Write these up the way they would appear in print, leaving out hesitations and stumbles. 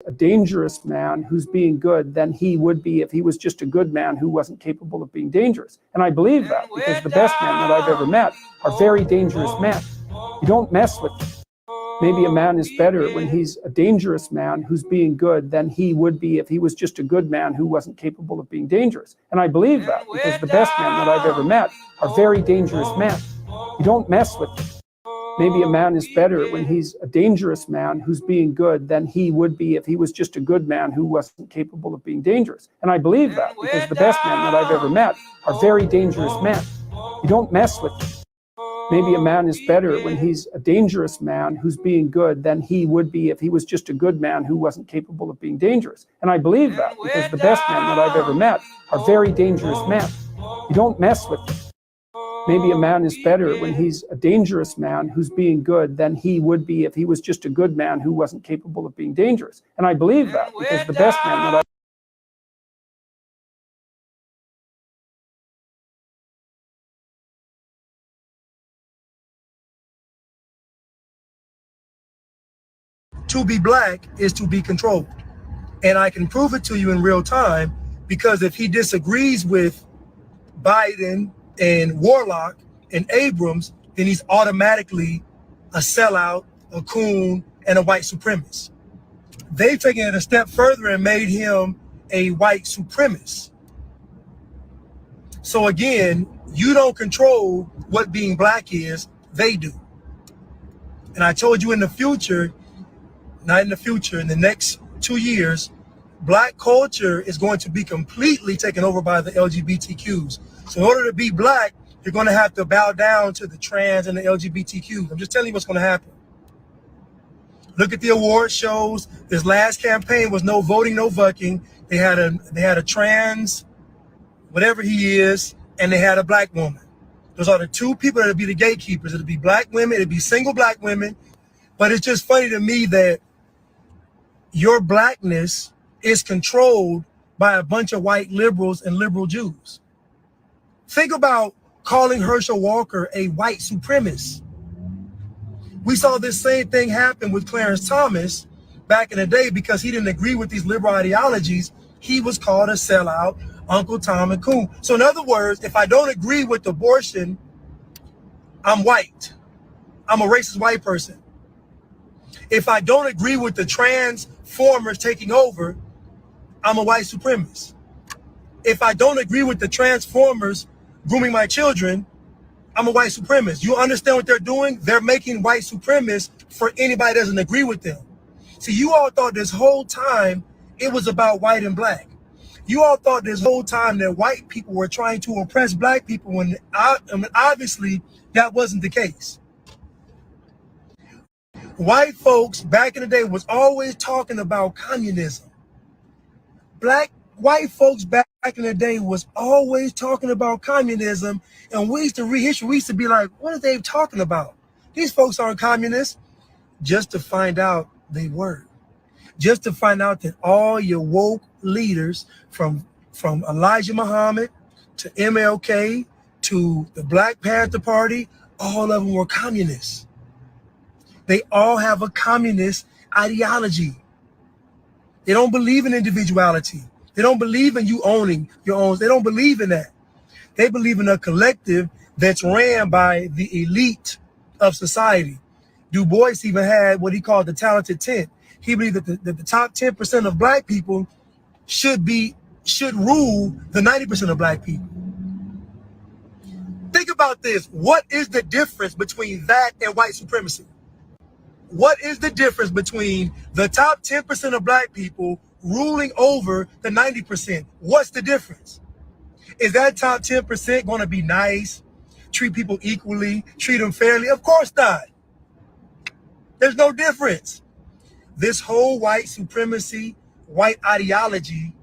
a dangerous man who's being good than he would be if he was just a good man who wasn't capable of being dangerous. And I believe that because the best men that I've ever met are very dangerous men. You don't mess with them. Maybe a man is better when he's a dangerous man who's being good than he would be if he was just a good man who wasn't capable of being dangerous. And I believe that because the best men that I've ever met are very dangerous men. You don't mess with them. Maybe a man is better when he's a dangerous man who's being good than he would be if he was just a good man who wasn't capable of being dangerous. And I believe that because the best men that I've ever met are very dangerous men. You don't mess with them. Maybe a man is better when he's a dangerous man who's being good than he would be if he was just a good man who wasn't capable of being dangerous. And I believe that because the best men that I've ever met are very dangerous men. You don't mess with them. Maybe a man is better when he's a dangerous man who's being good than he would be if he was just a good man who wasn't capable of being dangerous. And I believe that because the best men that I've To be black is to be controlled. And I can prove it to you in real time, because if he disagrees with Biden and Warlock and Abrams, then he's automatically a sellout, a coon, and a white supremacist. They've taken it a step further and made him a white supremacist. So again, you don't control what being black is, they do. And I told you in the future, not in the future, in the next 2 years, black culture is going to be completely taken over by the LGBTQs. So in order to be black, you're going to have to bow down to the trans and the LGBTQs. I'm just telling you what's going to happen. Look at the award shows. This last campaign was no voting, no fucking. They had a trans, whatever he is, and they had a black woman. Those are the two people that'll be the gatekeepers. It'll be black women. It'll be single black women. But it's just funny to me that your blackness is controlled by a bunch of white liberals and liberal Jews. Think about calling Herschel Walker a white supremacist. We saw this same thing happen with Clarence Thomas back in the day because he didn't agree with these liberal ideologies. He was called a sellout, Uncle Tom and Coon. So in other words, if I don't agree with abortion, I'm white. I'm a racist white person. If I don't agree with the transformers taking over, I'm a white supremacist. If I don't agree with the transformers grooming my children, I'm a white supremacist. You understand what they're doing? They're making white supremacists for anybody that doesn't agree with them. See, you all thought this whole time it was about white and black. You all thought this whole time that white people were trying to oppress black people when obviously that wasn't the case. White folks back in the day was always talking about communism. White folks back in the day was always talking about communism, and we used to read history. We used to be like, what are they talking about? These folks aren't communists. Just to find out they were. Just to find out that all your woke leaders from Elijah Muhammad to MLK to the Black Panther Party, all of them were communists. They all have a communist ideology. They don't believe in individuality. They don't believe in you owning your own. They don't believe in that. They believe in a collective that's ran by the elite of society. Du Bois even had what he called the talented 10. He believed that the top 10% of black people should rule the 90% of black people. Think about this. What is the difference between that and white supremacy? What is the difference between the top 10% of black people ruling over the 90%? What's the difference? Is that top 10% going to be nice, treat people equally, treat them fairly? Of course not. There's no difference. This whole white supremacy, white ideology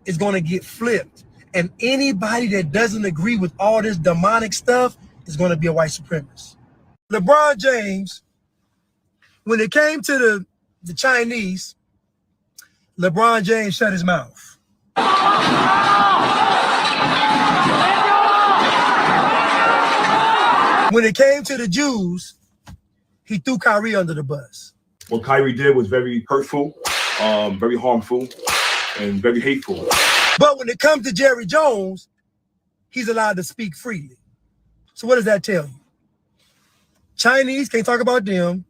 is going to get flipped. And anybody that doesn't agree with all this demonic stuff is going to be a white supremacist. LeBron James, when it came to the Chinese, LeBron James shut his mouth. When it came to the Jews, he threw Kyrie under the bus. What Kyrie did was very hurtful. very harmful and very hateful. But when it comes to Jerry Jones, he's allowed to speak freely. So what does that tell you? Chinese can't talk about them,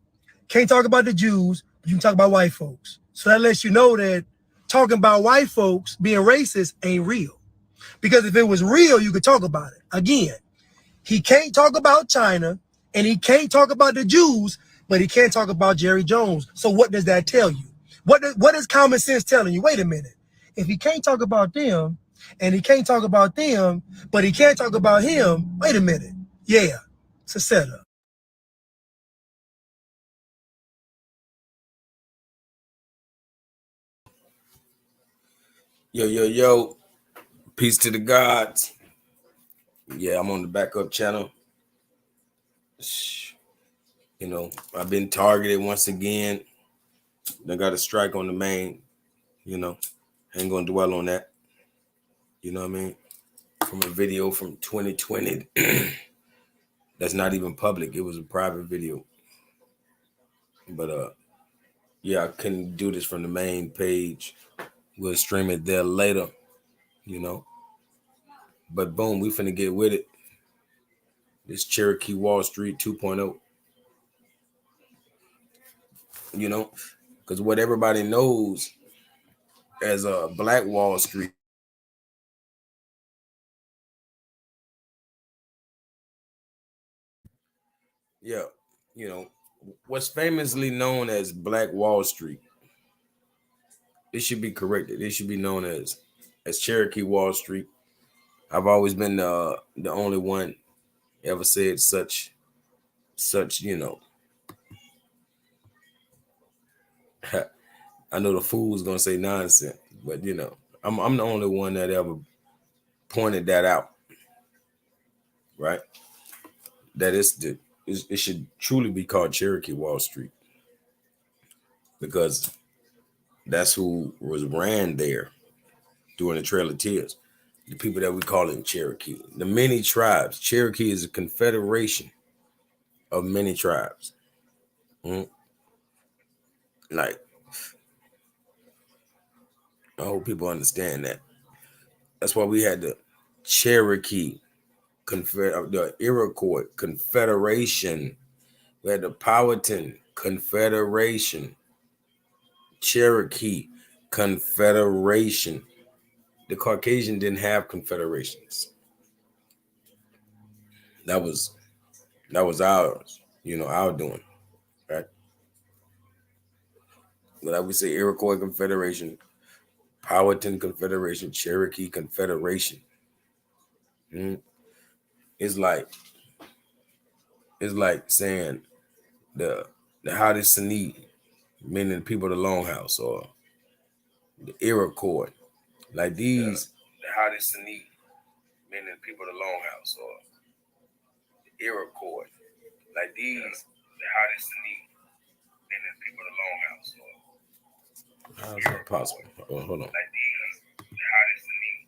can't talk about the Jews, but you can talk about white folks. So that lets you know that talking about white folks being racist ain't real. Because if it was real, you could talk about it. Again, he can't talk about China and he can't talk about the Jews, but he can't talk about Jerry Jones. So what does that tell you? What is common sense telling you? Wait a minute. If he can't talk about them and he can't talk about them, but he can't talk about him, wait a minute. Yeah, it's a setup. Yo. Peace to the gods. Yeah, I'm on the backup channel. You know, I've been targeted once again. They got a strike on the main. You know, ain't gonna dwell on that. You know what I mean? From a video from 2020 that's not even public. It was a private video. But yeah, I couldn't do this from the main page. We'll stream it there later, you know. But boom, we finna get with it. This Cherokee Wallstreet 2.0. You know, because what everybody knows as a Black Wall Street. Yeah, you know, what's famously known as Black Wall Street, it should be corrected. It should be known as Cherokee Wall Street. I've always been the only one ever said such, you know. I know the fool's gonna say nonsense, but you know, I'm the only one that ever pointed that out, right? That it should truly be called Cherokee Wall Street because that's who was ran there during the Trail of Tears. The people that we call in Cherokee, the many tribes. Cherokee is a confederation of many tribes. Like, I hope people understand that. That's why we had the Cherokee the Iroquois Confederation. We had the Powhatan Confederation, Cherokee Confederation. The Caucasian didn't have confederations. That was ours, you know, our doing, right? But I would say Iroquois Confederation, Powhatan Confederation, Cherokee Confederation. It's like saying the Haudenosaunee, meaning the people of the Longhouse, or the Iroquois. Like these, the Haudenosaunee, meaning the people of the Longhouse, or the Iroquois. Like these, the Haudenosaunee, meaning the people of the Longhouse, or how is that possible? Oh, hold on. Like these, the Haudenosaunee,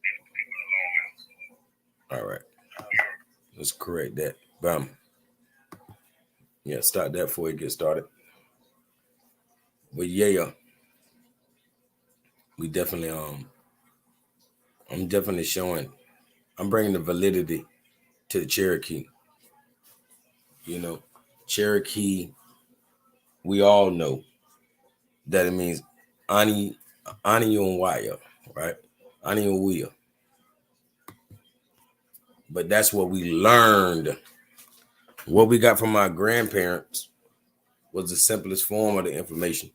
meaning the people of the Longhouse. All right, let's correct that. Bam. Yeah, start that before it gets started. But yeah, we definitely I'm definitely showing. I'm bringing the validity to the Cherokee. You know, Cherokee. We all know that it means Ani Onwaya, right? Ani Onwaya. But that's what we learned. What we got from our grandparents was the simplest form of the information.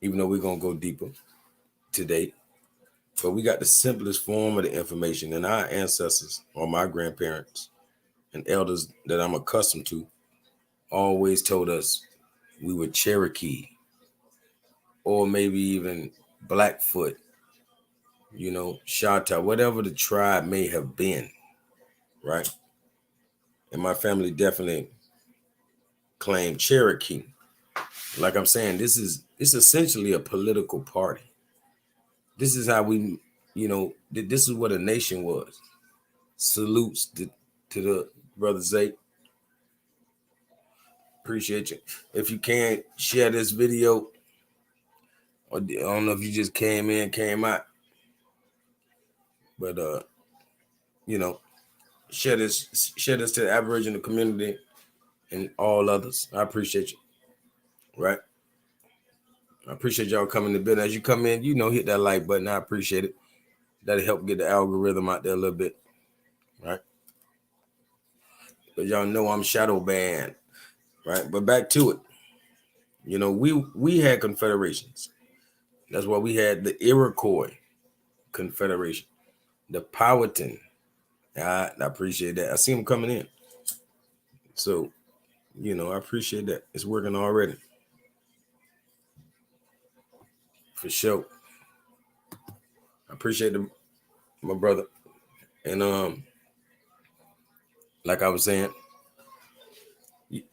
Even though we're gonna go deeper today. But we got the simplest form of the information, and our ancestors or my grandparents and elders that I'm accustomed to always told us we were Cherokee or maybe even Blackfoot, you know, Shatta, whatever the tribe may have been, right? And my family definitely claimed Cherokee. Like I'm saying, it's essentially a political party. This is how we, you know, this is what a nation was. Salutes to the brother Zay. Appreciate you. If you can, share this video. I don't know if you just came in, came out, but you know, share this to the Aboriginal community and all others. I appreciate you. Right. I appreciate y'all coming to bed. As you come in, hit that like button. I appreciate it. That'll help get the algorithm out there a little bit. Right. But y'all know I'm shadow banned. Right. But back to it. We had confederations. That's why we had the Iroquois Confederation, the Powhatan. I appreciate that. I see them coming in. So, I appreciate that. It's working already. For sure. I appreciate my brother. And like I was saying,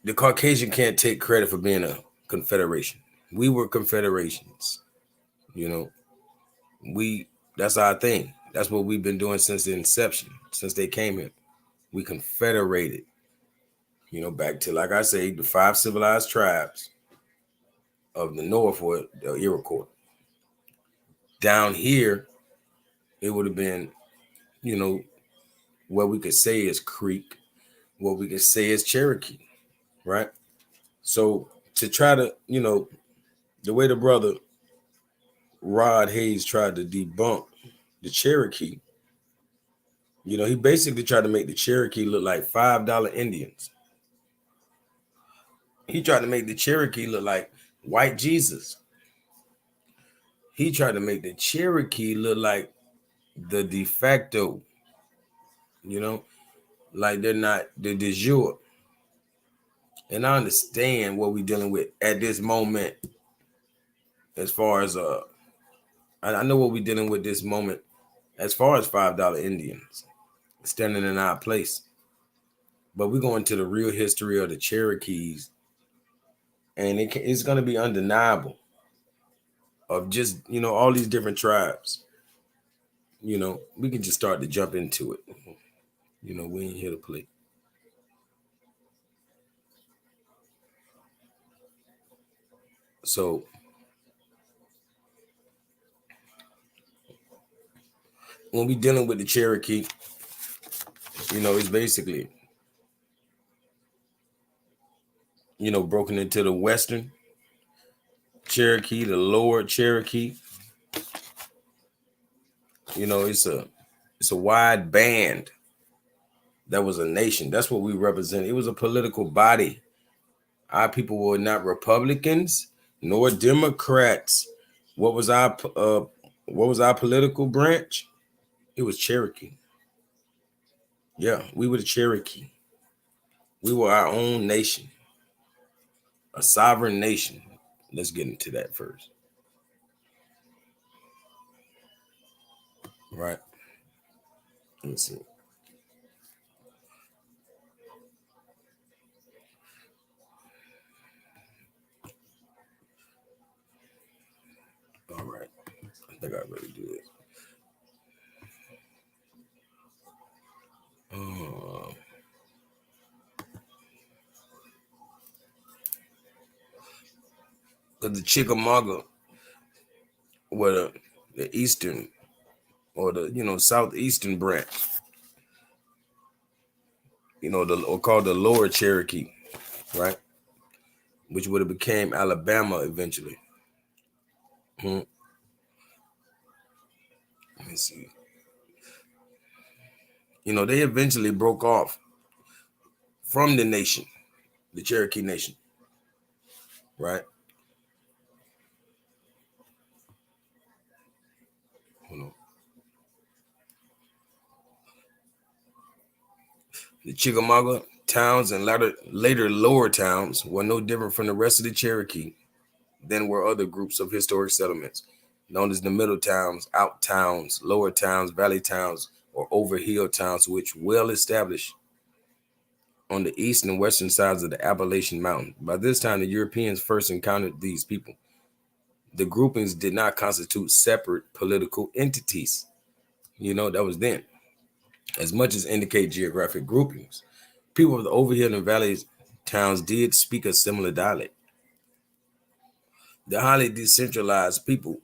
the Caucasian can't take credit for being a confederation. We were confederations. That's our thing. That's what we've been doing since the inception, since they came here. We confederated, back to, like I say, the 5 civilized tribes of the North, or the Iroquois. Down here, it would have been, what we could say is Creek, what we could say is Cherokee, right? So to try to, the way the brother Rod Hayes tried to debunk the Cherokee, he basically tried to make the Cherokee look like $5 Indians. He tried to make the Cherokee look like white Jesus. He tried to make the Cherokee look like the de facto, like they're not the de jure. And I understand what we're dealing with at this moment, as far as I know what we're dealing with this moment, as far as $5 Indians standing in our place. But we're going to the real history of the Cherokees, and it's going to be undeniable of just, all these different tribes. We can just start to jump into it. We ain't here to play. So when we dealing with the Cherokee, it's basically, broken into the Western Cherokee, the Lower Cherokee. It's a wide band that was a nation. That's what we represent. It was a political body. Our people were not Republicans nor Democrats. What was our political branch? It was Cherokee. Yeah, we were the Cherokee. We were our own nation, a sovereign nation. Let's get into that first. Right. Let's see. All right. I think I really do this. Because the Chickamauga were the eastern, or the southeastern branch, or called the Lower Cherokee, right? Which would have became Alabama eventually. Let me see. They eventually broke off from the nation, the Cherokee Nation, right? Hold on. The Chickamauga towns and later lower towns were no different from the rest of the Cherokee than were other groups of historic settlements, known as the middle towns, out towns, lower towns, valley towns, or overhill towns, which well established on the east and western sides of the Appalachian Mountain. By this time, the Europeans first encountered these people. The groupings did not constitute separate political entities. That was then. As much as indicate geographic groupings, people of the overhill and valley towns did speak a similar dialect. The highly decentralized people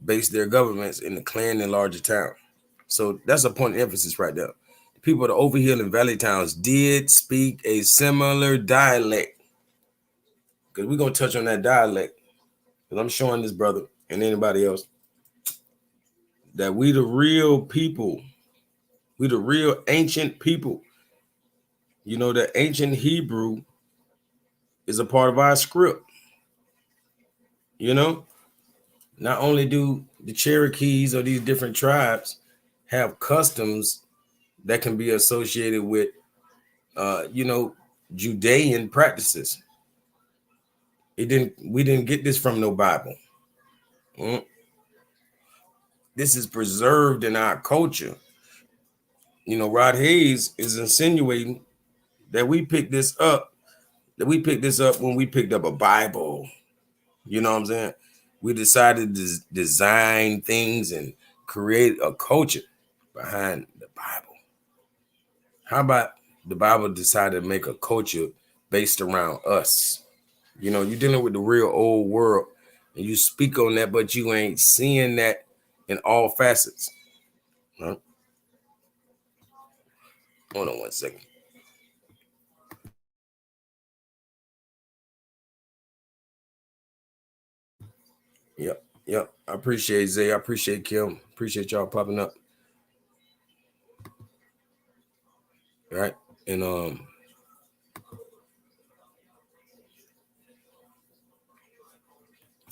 base their governments in the clan and larger town. So that's a point of emphasis right there. The people of the overhill and valley towns did speak a similar dialect. Because we're going to touch on that dialect. Because I'm showing this brother and anybody else that we the real people. We the real ancient people. You know, the ancient Hebrew is a part of our script. You know, not only do the Cherokees or these different tribes have customs that can be associated with, Judean practices. We didn't get this from no Bible. This is preserved in our culture. You know, Rod Hayes is insinuating that we picked this up when we picked up a Bible. You know what I'm saying? We decided to design things and create a culture behind the Bible. How about the Bible decided to make a culture based around us? You know, you're dealing with the real old world and you speak on that, but you ain't seeing that in all facets. Huh? Hold on one second. Yep. I appreciate Zay. I appreciate Kim. Appreciate y'all popping up. All right. And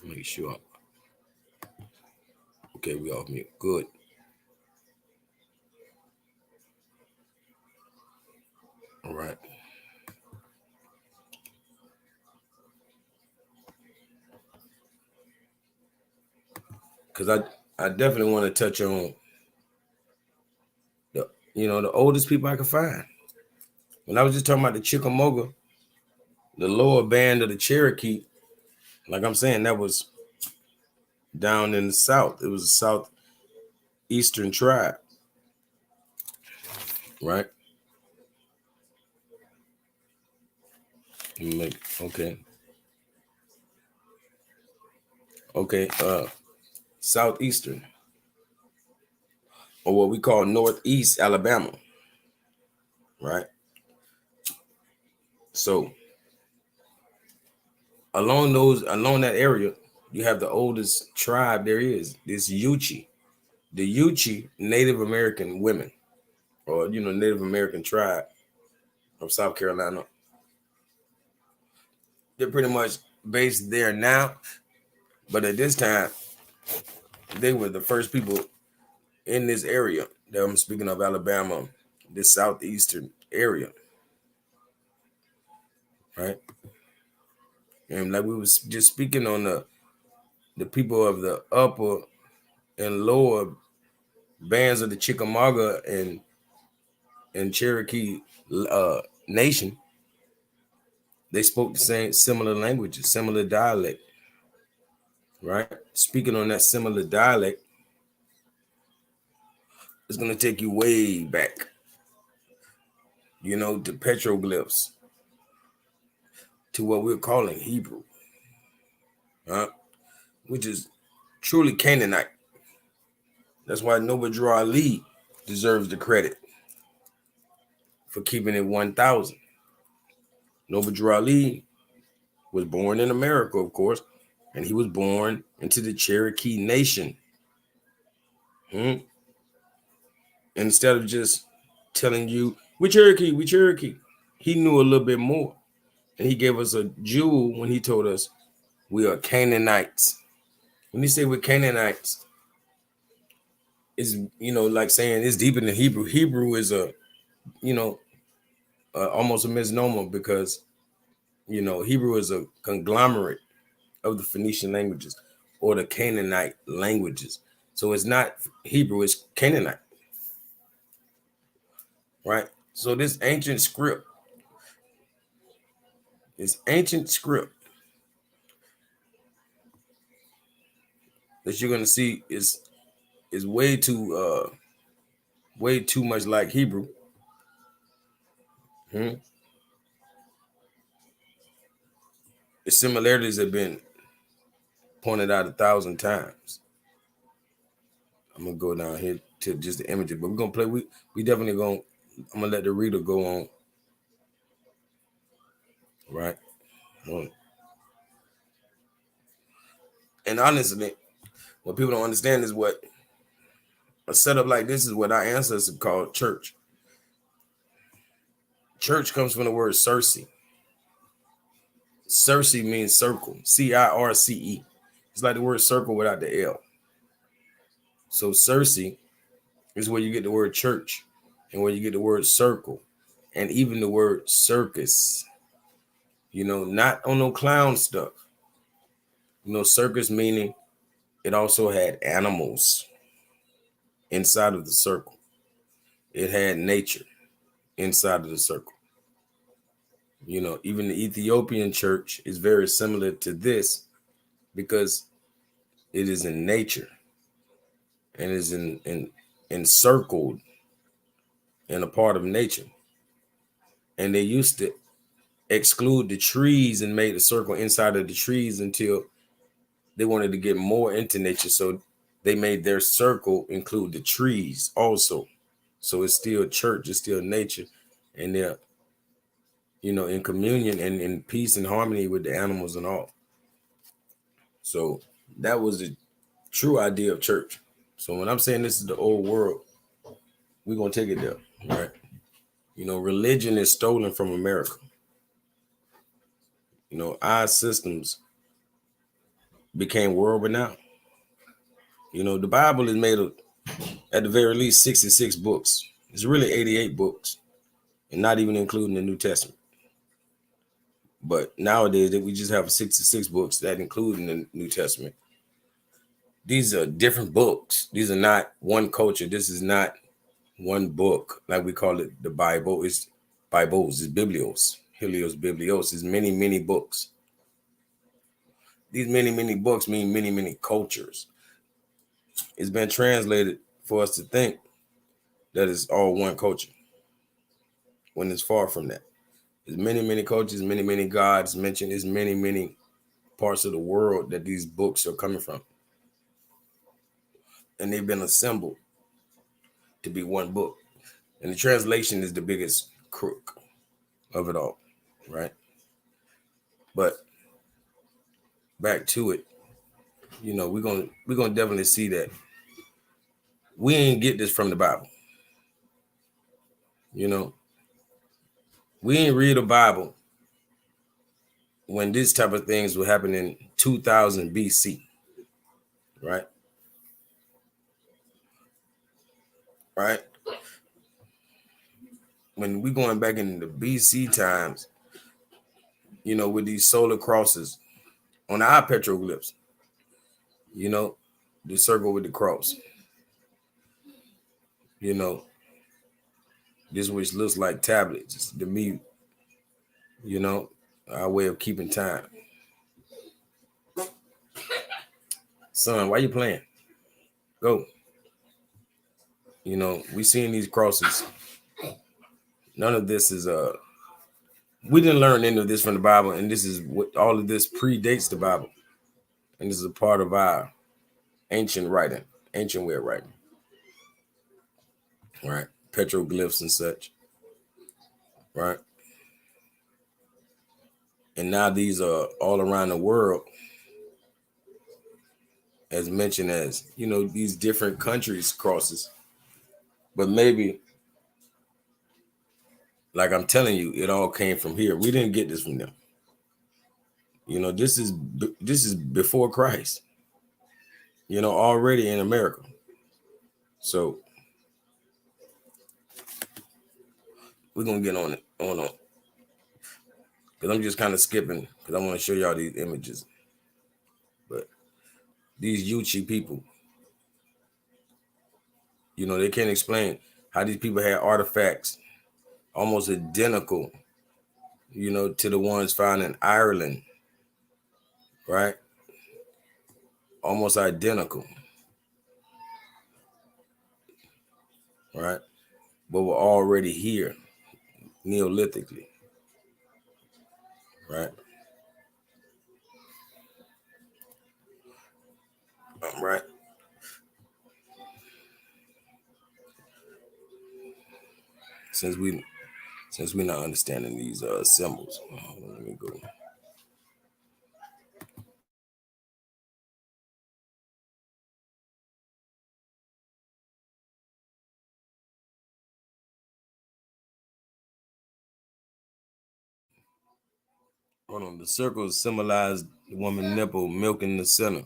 make sure. Okay, we off mute. Good. All right. Because I definitely want to touch on the oldest people I could find. When I was just talking about the Chickamauga, the lower band of the Cherokee, like I'm saying, that was down in the South. It was a southeastern tribe, right? Okay, southeastern, or what we call northeast Alabama, right? So along that area, you have the oldest tribe there is, this Yuchi. The Yuchi Native American women, or Native American tribe of South Carolina. They're pretty much based there now, but at this time, they were the first people in this area that I'm speaking of, Alabama, this southeastern area, right? And like we was just speaking on the people of the upper and lower bands of the Chickamauga and Cherokee nation, they spoke the same similar languages, similar dialect, right? Speaking on that similar dialect, it's going to take you way back, to petroglyphs, to what we're calling Hebrew, which is truly Canaanite. That's why Noble Ali deserves the credit for keeping it 1,000. Noble Ali was born in America, of course, and he was born into the Cherokee nation. Instead of just telling you, we Cherokee, he knew a little bit more. And he gave us a jewel when he told us we are Canaanites. When he said we're Canaanites, is like saying it's deeper than Hebrew. Hebrew is almost a misnomer because Hebrew is a conglomerate of the Phoenician languages or the Canaanite languages. So it's not Hebrew, it's Canaanite, right? So this ancient script that you're gonna see is way too much like Hebrew. The similarities have been pointed out 1,000 times. I'm gonna go down here to just the images, but we're gonna play. We definitely gonna. I'm gonna let the reader go on. Right. And honestly, what people don't understand is what a setup like this is what our ancestors called church. Church comes from the word Circe. Circe means circle. Circe. It's like the word circle without the L. So Circe is where you get the word church and where you get the word circle and even the word circus. You know, not on no clown stuff. You know, circus meaning it also had animals inside of the circle. It had nature inside of the circle. You know, even the Ethiopian church is very similar to this because it is in nature and is encircled in a part of nature. And they used to exclude the trees and made a circle inside of the trees until they wanted to get more into nature. So they made their circle include the trees also. So it's still church, it's still nature, and they're, you know, in communion and in peace and harmony with the animals and all. So that was the true idea of church. So when I'm saying this is the old world, we're going to take it there, right? You know, religion is stolen from America. You know, our systems became world renowned. You know, the Bible is made of, at the very least, 66 books. It's really 88 books, and not even including the New Testament. But nowadays, we just have 66 books that include in the New Testament. These are different books. These are not one culture. This is not one book, like we call it the Bible. It's Bibles, it's Biblios. Helios Biblios is many, many books. These many, many books mean many, many cultures. It's been translated for us to think that it's all one culture, when it's far from that. There's many, many cultures, many, many gods mentioned. There's many, many parts of the world that these books are coming from. And they've been assembled to be one book. And the translation is the biggest crook of it all, right? But back to it, you know, we're gonna definitely see that we ain't get this from the Bible. You know, we ain't read a Bible when this type of things were happening in 2000 BC, right? Right? When we going back in the BC times, you know, with these solar crosses on our petroglyphs, you know, the circle with the cross, you know, this which looks like tablets to me, you know, our way of keeping time. Son, why you playing? Go. You know, we seeing these crosses. None of this is we didn't learn any of this from the Bible, and this is what all of this predates the Bible. And this is a part of our ancient writing, ancient way of writing. Right? Petroglyphs and such. Right? And now these are all around the world, as mentioned as, you know, these different countries crosses. But maybe, like I'm telling you, it all came from here. We didn't get this from them. You know, this is before Christ. You know, already in America. So we're gonna get on it. Because I'm just kind of skipping because I want to show y'all these images. But these Yuchi people, you know, they can't explain how these people had artifacts almost identical, you know, to the ones found in Ireland, right? Almost identical, right? But we're already here, Neolithically, right? Right. Since we're not understanding these symbols, let me go. Hold on. The circles symbolize the woman nipple, milk in the center.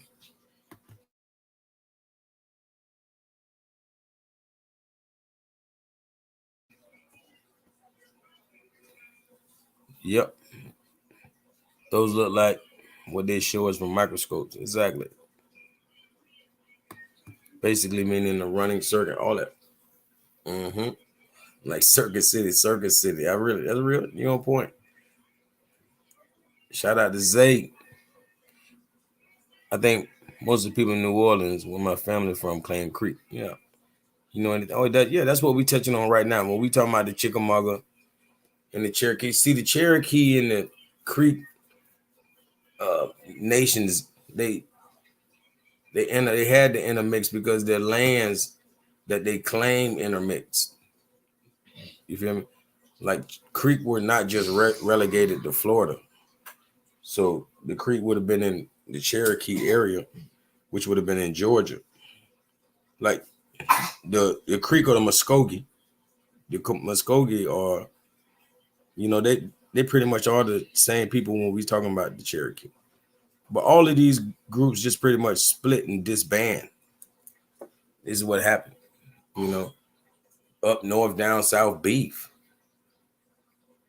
Yep. Those look like what they show us from microscopes. Exactly. Basically meaning the running circuit, all that. Mm-hmm. Like Circuit City, Circuit City. That's real. You on point. Shout out to Zay. I think most of the people in New Orleans, where my family from, claim Creek. Yeah. You know anything? Oh, that, yeah, that's what we touching on right now. When we talking about the Chickamauga and the Cherokee. See, the Cherokee and the Creek nations, they had to intermix because their lands that they claim intermixed. You feel me? Like Creek were not just relegated to Florida. So the Creek would have been in the Cherokee area, which would have been in Georgia. Like the Creek or the Muskogee. The Muskogee are, they pretty much are the same people when we talking about the Cherokee. But all of these groups just pretty much split and disband. This is what happened. Up north, down south, beef.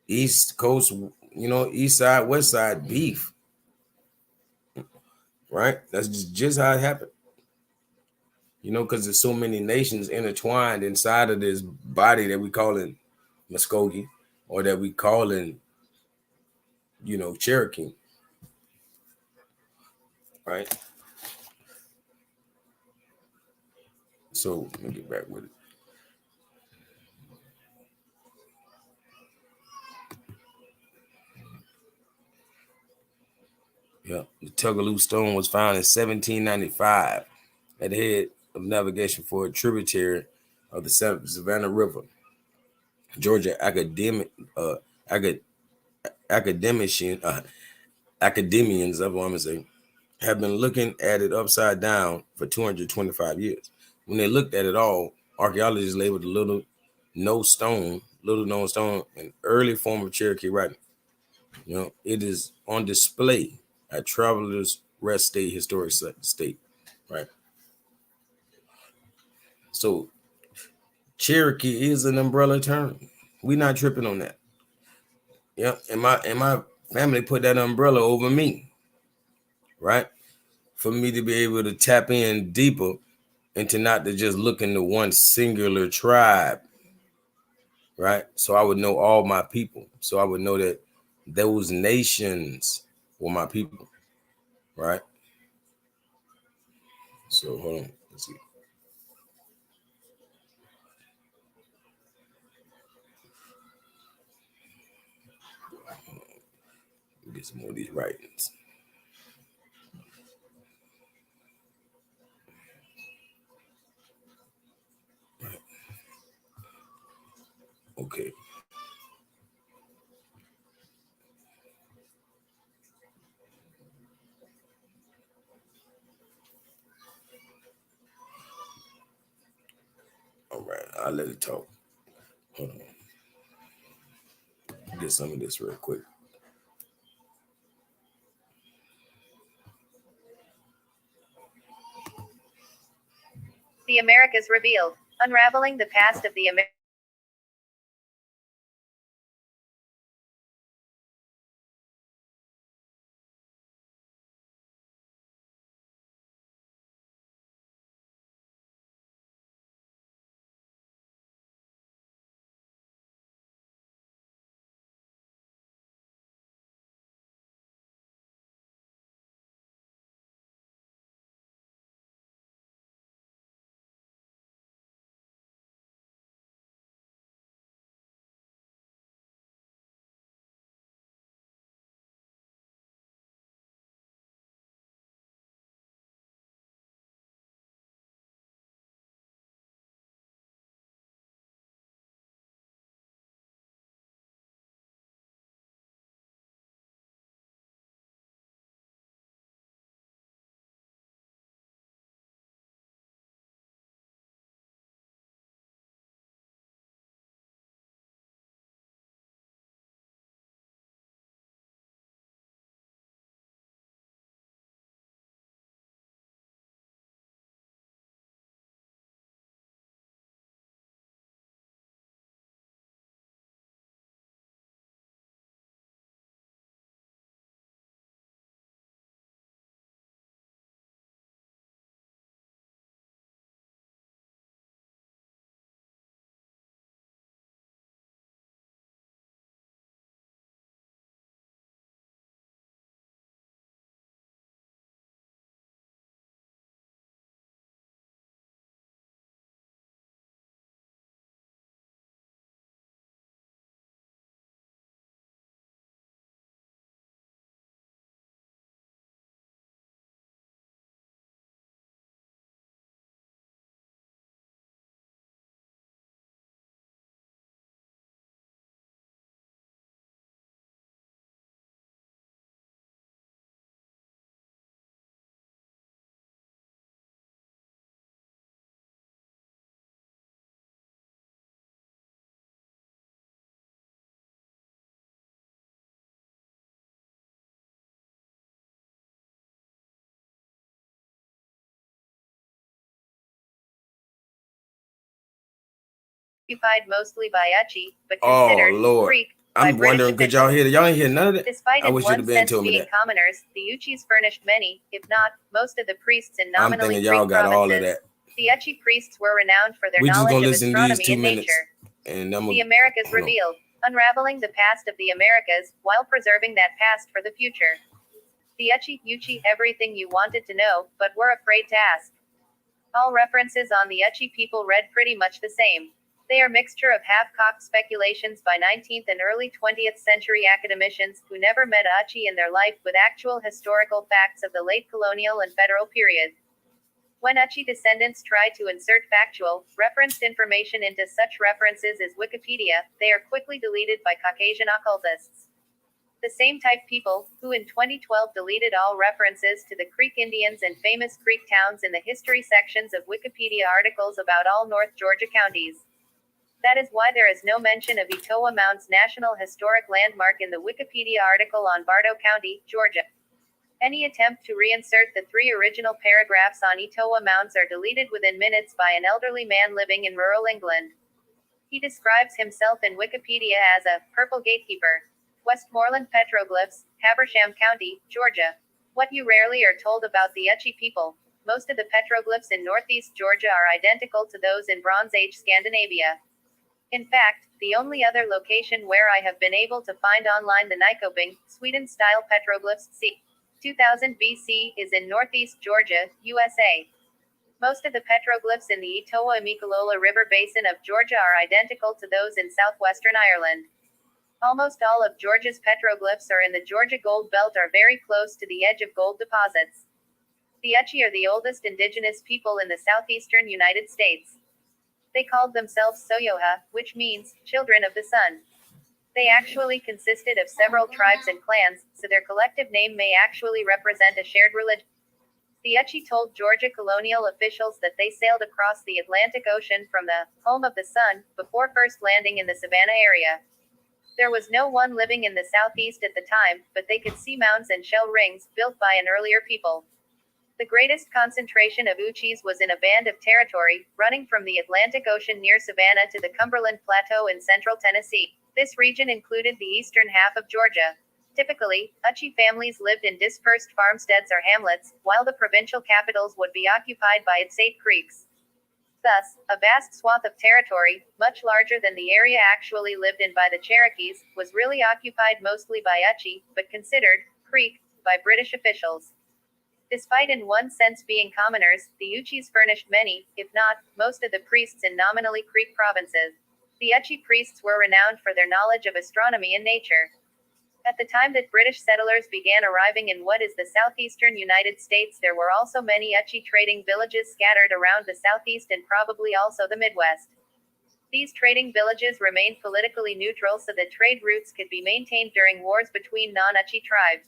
East coast, east side, west side, beef. Right? That's just how it happened. Because there's so many nations intertwined inside of this body that we call in Muskogee or that we call in, Cherokee. Right? So let me get back with it. Yeah, the Tuggaloo Stone was found in 1795 at the head of navigation for a tributary of the Savannah River. Georgia academians, of what I'm saying, have been looking at it upside down for 225 years. When they looked at it all, archaeologists labeled the little known stone, an early form of Cherokee writing. It is on display at Travelers Rest State Historic State, right? So Cherokee is an umbrella term. We're not tripping on that. Yeah, and my family put that umbrella over me, right? For me to be able to tap in deeper and to not to just look into one singular tribe, right? So I would know all my people. So I would know that those nations were my people, right? So hold on, let's see. Get some more of these writings. Right. Okay. All right. I'll let it talk. Hold on. Get some of this real quick. The Americas Revealed. Unraveling the Past of the Americas. occupied mostly by Achi, but Oh considered Lord. Creek by I'm British wondering, could y'all officials. hear that? Y'all ain't hear none of that? Despite I in wish you'd one have been sense told me being that. commoners, the Uchis furnished many, if not most of the priests in I'm nominally thinking y'all Creek got all of provinces. that. The Achi priests were renowned for their We just knowledge gonna of listen to these astronomy 2 and minutes, nature. and I'm The gonna Americas hold on. revealed, unraveling the past of the Americas while preserving that past for the future. The Uchi, everything you wanted to know, but were afraid to ask. All references on the Uchi people read pretty much the same. They are mixture of half-cocked speculations by 19th and early 20th century academicians who never met Uchi in their life with actual historical facts of the late colonial and federal period. When Uchi descendants try to insert factual, referenced information into such references as Wikipedia, they are quickly deleted by Caucasian occultists. The same type people, who in 2012 deleted all references to the Creek Indians and famous Creek towns in the history sections of Wikipedia articles about all North Georgia counties. That is why there is no mention of Etowah Mound's National Historic Landmark in the Wikipedia article on Bartow County, Georgia. Any attempt to reinsert the 3 original paragraphs on Etowah Mounds are deleted within minutes by an elderly man living in rural England. He describes himself in Wikipedia as a purple gatekeeper. Westmoreland Petroglyphs, Habersham County, Georgia. What you rarely are told about the Uchi people. Most of the petroglyphs in northeast Georgia are identical to those in Bronze Age Scandinavia. In fact, the only other location where I have been able to find online the Nyköping, Sweden-style petroglyphs c. 2000 BC is in northeast Georgia, USA. Most of the petroglyphs in the Etowah-Emekolola River basin of Georgia are identical to those in southwestern Ireland. Almost all of Georgia's petroglyphs are in the Georgia Gold Belt are very close to the edge of gold deposits. The Uchi are the oldest indigenous people in the southeastern United States. They called themselves Soyoha, which means, children of the sun. They actually consisted of several tribes and clans, so their collective name may actually represent a shared religion. The Uchi told Georgia colonial officials that they sailed across the Atlantic Ocean from the home of the sun before first landing in the Savannah area. There was no one living in the southeast at the time, but they could see mounds and shell rings built by an earlier people. The greatest concentration of Uchis was in a band of territory, running from the Atlantic Ocean near Savannah to the Cumberland Plateau in central Tennessee. This region included the eastern half of Georgia. Typically, Uchi families lived in dispersed farmsteads or hamlets, while the provincial capitals would be occupied by its 8 creeks. Thus, a vast swath of territory, much larger than the area actually lived in by the Cherokees, was really occupied mostly by Uchi, but considered Creek by British officials. Despite in one sense being commoners, the Uchis furnished many, if not most of the priests in nominally Creek provinces. The Uchi priests were renowned for their knowledge of astronomy and nature. At the time that British settlers began arriving in what is the southeastern United States, there were also many Uchi trading villages scattered around the southeast and probably also the Midwest. These trading villages remained politically neutral so that trade routes could be maintained during wars between non-Uchi tribes.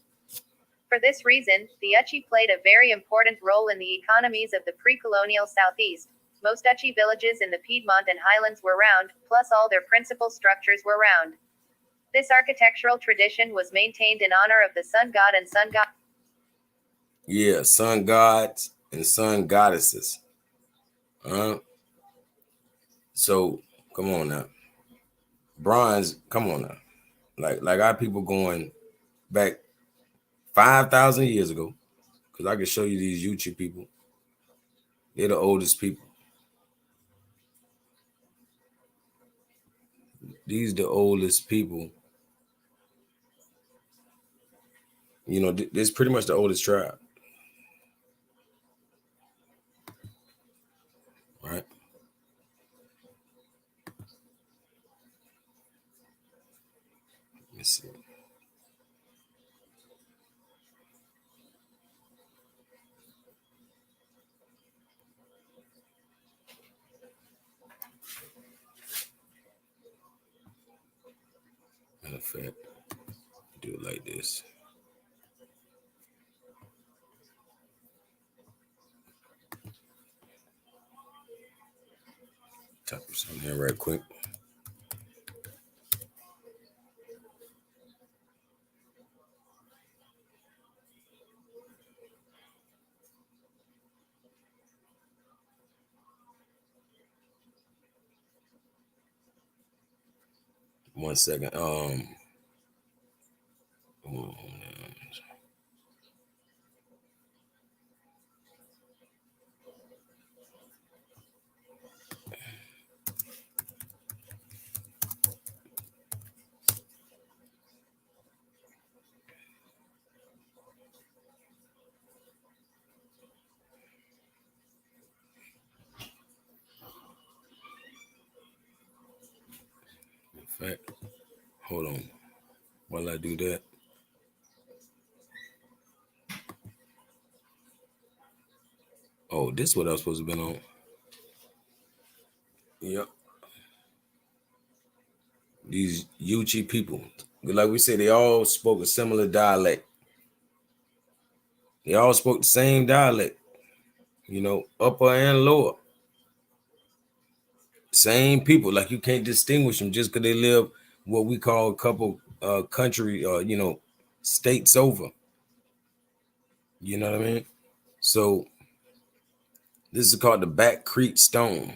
For this reason, the Uchi played a very important role in the economies of the pre-colonial southeast. Most Uchi villages in the Piedmont and Highlands were round, plus all their principal structures were round. This architectural tradition was maintained in honor of the sun god and sun god. Yeah, sun gods and sun goddesses. So come on now. Bronze, come on now. Like our people going back 5,000 years ago. Because I can show you these YouTube people. They're the oldest people. These the oldest people. You know, this is pretty much the oldest tribe. Right? Let me see. Matter of fact, do it like this. Type something here right quick. 1 second. In fact, hold on. While I do that. Oh, this is what I was supposed to have been on. Yep. These Yuchi people, like we said, they all spoke a similar dialect. They all spoke the same dialect, upper and lower. Same people. Like you can't distinguish them just because they live what we call a couple country, states over. You know what I mean? So this is called the Back Creek Stone,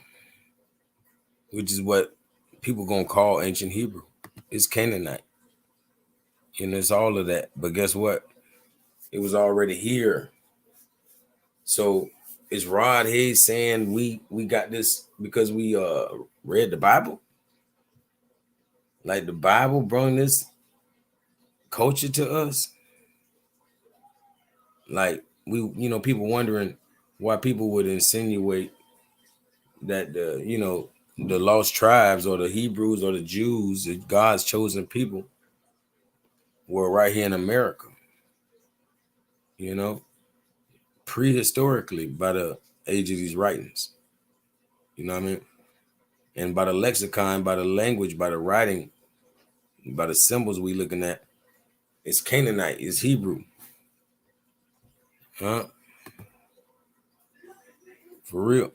which is what people gonna call ancient Hebrew. It's Canaanite. It's all of that. But guess what? It was already here. So is Rod Hayes saying we got this because we read the Bible? Like the Bible brought this culture to us? Like people wondering why people would insinuate that the lost tribes or the Hebrews or the Jews, God's chosen people, were right here in America. Prehistorically by the age of these writings. You know what I mean? And by the lexicon, by the language, by the writing, by the symbols we looking at, it's Canaanite, it's Hebrew. Huh? For real.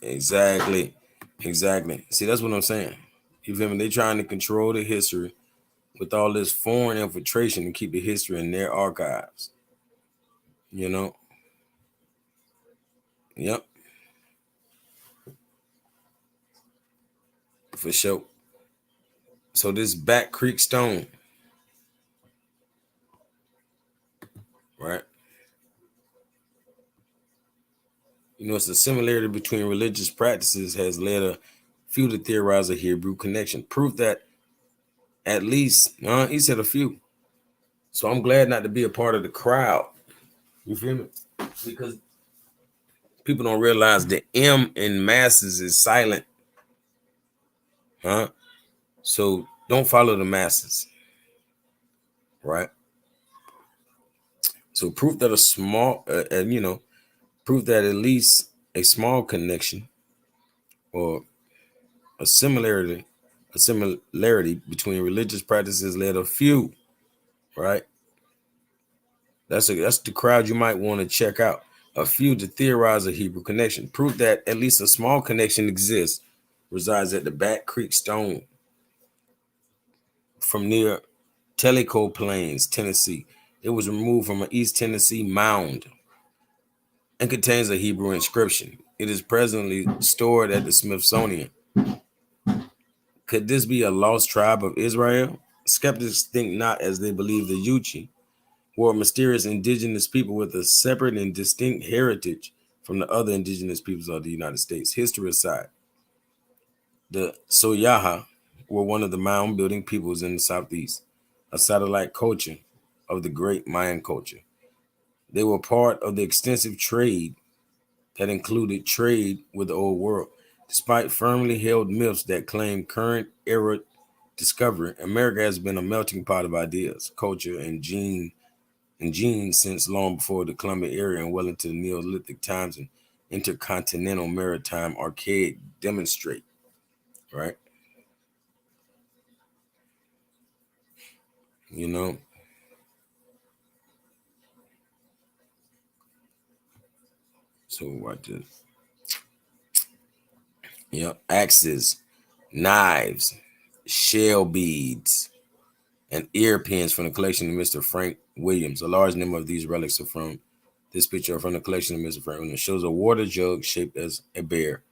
Exactly. See, that's what I'm saying. You feel me? They trying to control the history with all this foreign infiltration and keep the history in their archives. Yep. For sure. So this Back Creek Stone, right? It's the similarity between religious practices has led a few to theorize a Hebrew connection. Proof that at least, he said a few. So I'm glad not to be a part of the crowd. You feel me? Because people don't realize the M in masses is silent. So don't follow the masses. Right? So proof that proof that at least a small connection or a similarity between religious practices led a few, right? That's the crowd you might want to check out. A few to theorize a Hebrew connection. Proof that at least a small connection exists resides at the Back Creek Stone from near Tellico Plains, Tennessee. It was removed from an East Tennessee mound and contains a Hebrew inscription. It is presently stored at the Smithsonian. Could this be a lost tribe of Israel? Skeptics think not, as they believe the Yuchi were mysterious indigenous people with a separate and distinct heritage from the other indigenous peoples of the United States. History aside, the Soyaha were one of the mound building peoples in the Southeast, a satellite culture of the great Mayan culture. They were part of the extensive trade that included trade with the old world. Despite firmly held myths that claim current era discovery, America has been a melting pot of ideas, culture, and genes since long before the Columbia era and well into the Neolithic times and intercontinental maritime archaic demonstrate, right? So what this? Axes, knives, shell beads, and ear pins from the collection of Mr. Frank Williams. A large number of these relics are from this picture from the collection of Mr. Frank Williams. It shows a water jug shaped as a bear,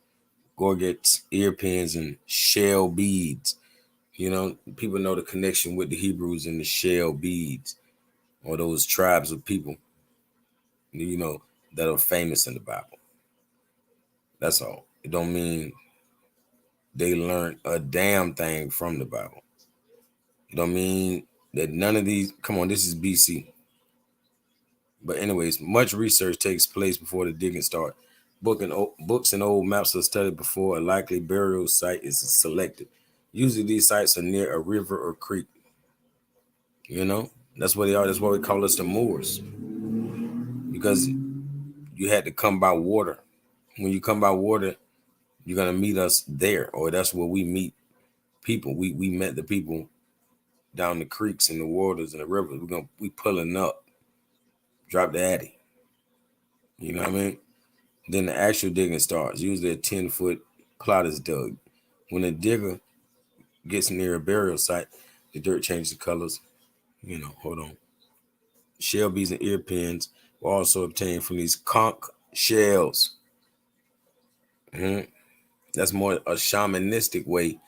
gorgets, ear pins, and shell beads. You know, people know the connection with the Hebrews and the shell beads, or those tribes of people, you know, that are famous in the Bible. That's all. It don't mean they learned a damn thing from the Bible. It don't mean that none of these, come on, this is BC. But anyways, much research takes place before the digging starts. Books and old maps are studied before a likely burial site is selected. Usually these sites are near a river or creek. You know, that's where they are. That's why we call us the Moors, because you had to come by water. When you come by water, you're gonna meet us there, or that's where we meet people. We met the people down the creeks and the waters and the rivers. We pulling up, drop the addy. You know what I mean? Then the actual digging starts. Usually a 10-foot plot is dug. When a digger gets near a burial site, the dirt changes the colors. You know, hold on. Shell beads and ear pins were also obtained from these conch shells. That's more a shamanistic way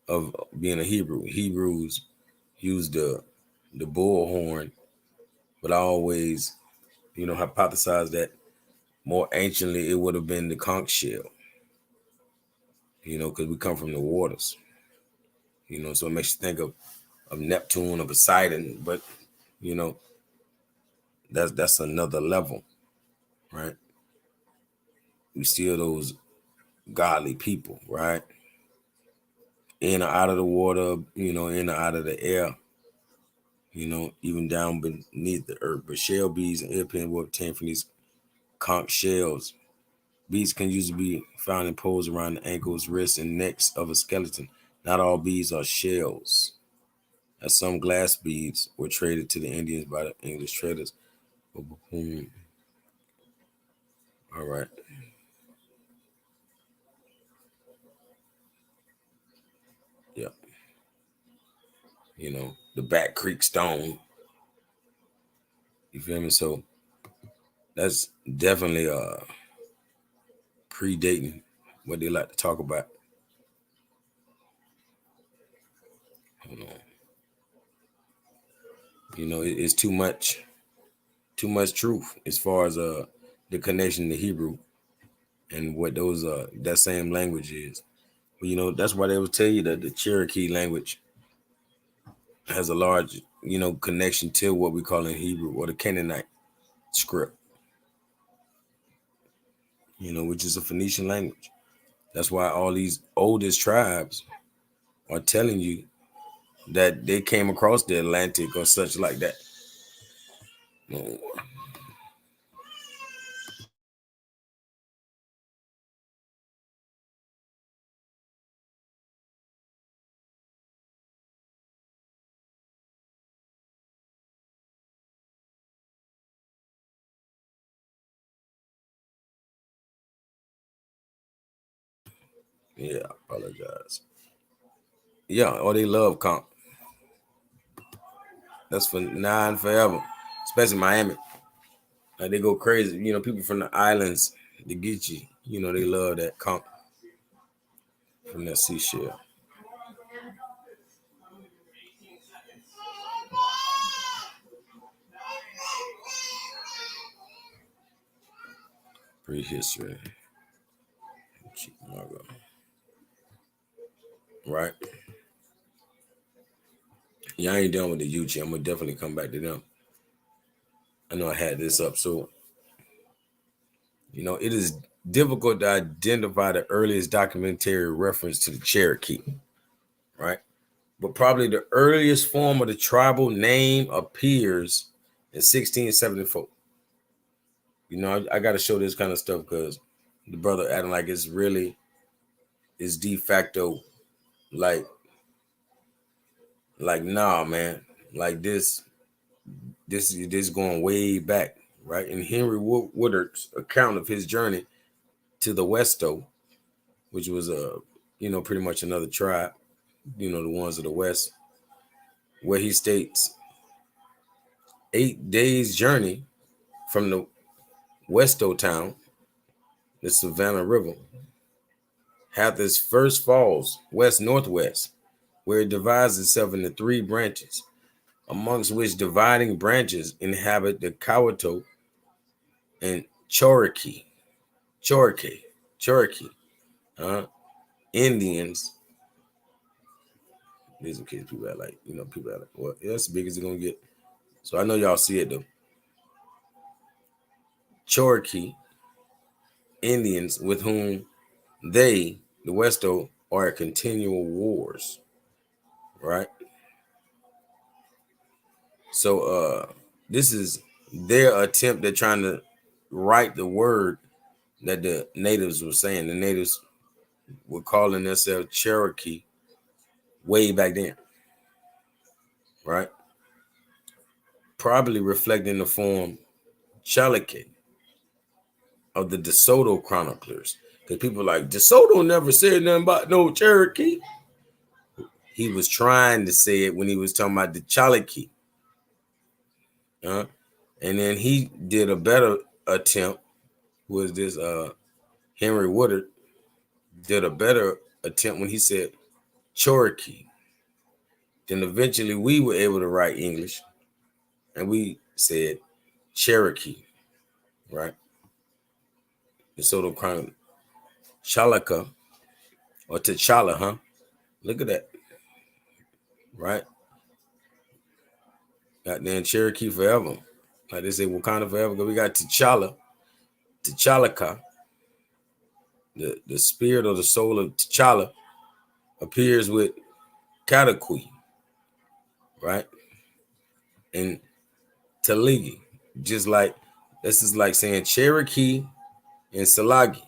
of being a Hebrew. Hebrews used the bullhorn, but I always, you know, hypothesized that more anciently it would have been the conch shell. You know, because we come from the waters. You know, so it makes you think of Neptune, of Poseidon, but you know, that's another level, right? We still those godly people, right? In or out of the water, you know, in or out of the air, you know, even down beneath the earth. But shell beads and ear pins were obtained from these conch shells. Beads can usually be found in poles around the ankles, wrists, and necks of a skeleton. Not all beads are shells, as some glass beads were traded to the Indians by the English traders. All right. Yeah. You know, the Back Creek Stone. You feel me? So that's definitely predating what they like to talk about. Hold on. You know, it's too much truth as far as the connection to Hebrew and what those that same language is. But, you know, that's why they will tell you that the Cherokee language has a large, you know, connection to what we call in Hebrew, or the Canaanite script, you know, which is a Phoenician language. That's why all these oldest tribes are telling you that they came across the Atlantic or such like that. Yeah, I apologize. Yeah, or they love comp. That's for 9 forever, especially Miami. Like they go crazy. You know, people from the islands, they get you. You know, they love that comp from that seashell. Prehistory. Right? Yeah, I ain't done with the Yuchi. I'm gonna definitely come back to them. I know I had this up, so you know, it is difficult to identify the earliest documentary reference to the Cherokee, right? But probably the earliest form of the tribal name appears in 1674. You know, I got to show this kind of stuff because the brother acting like it's really is de facto, like nah, man, like this going way back, right? In Henry Woodard's account of his journey to the Westo, which was you know, pretty much another tribe, you know, the ones of the West, where he states 8 days journey from the Westo town, the Savannah River, Its first falls west-northwest, where it divides itself into three branches, amongst which dividing branches inhabit the Kawato and Cherokee Indians. These are kids people that like, people that like, well, that's as big as it's gonna get. So I know y'all see it though. Cherokee Indians with whom they, the Westo, are at continual wars, right? So this is their attempt at trying to write the word that the natives were saying. The natives were calling themselves Cherokee way back then, right? Probably reflecting the form Cherokee of the DeSoto chroniclers. Because people like, DeSoto never said nothing about no Cherokee. He was trying to say it when he was talking about the Cherokee. And then he did a better attempt, was this Henry Woodard did a better attempt when he said Cherokee. Then eventually we were able to write English and we said Cherokee, right? DeSoto Chronicle, Chalaka or T'Challa, huh? Look at that, right? Goddamn Cherokee forever. Like they say Wakanda forever, but we got T'Challaka. The spirit or the soul of T'Challa appears with Katakwi, right? And Taligi, just like this is like saying Cherokee and Salagi.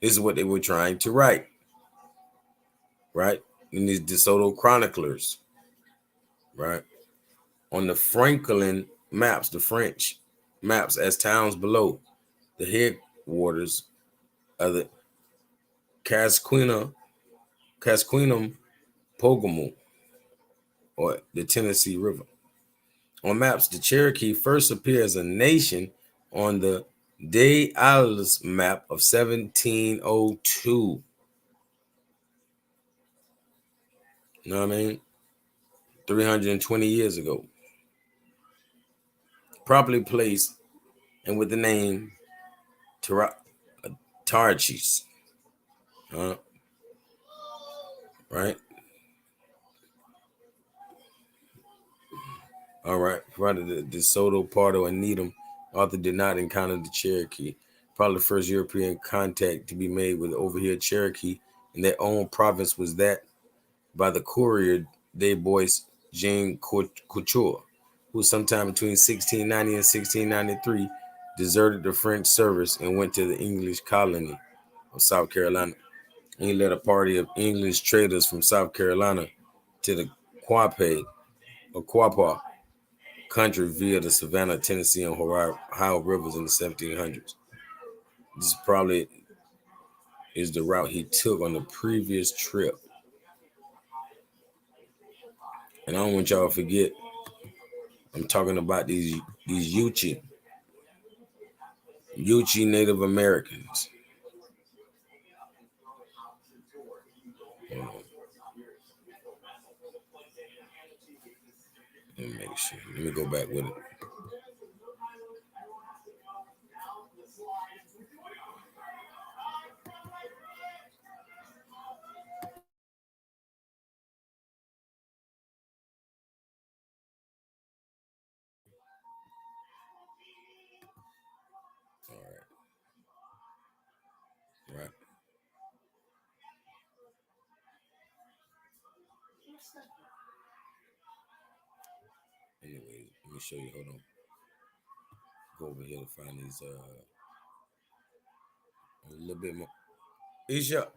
This is what they were trying to write, right? In these DeSoto chroniclers, right? On the Franklin maps, the French maps as towns below, the headwaters of the Casquinum Pogomo, or the Tennessee River. On maps, the Cherokee first appear as a nation on the Des Isles map of 1702. You know what I mean? 320 years ago. Properly placed and with the name Tarchis. Right? All right. Rather the DeSoto, Pardo, and Needham, Arthur did not encounter the Cherokee. Probably the first European contact to be made with the overhead Cherokee in their own province was that by the courier des Bois Jean Couture, who sometime between 1690 and 1693 deserted the French service and went to the English colony of South Carolina. And he led a party of English traders from South Carolina to the Quapaw country via the Savannah, Tennessee, and Ohio rivers in the 1700s. This probably is the route he took on the previous trip. And I don't want y'all to forget, I'm talking about these Yuchi Native Americans. Hold on. Let me make sure. Let me go back with it. All right. Right. Anyways, let me show you. Hold on. Go over here to find these a little bit more. Isha.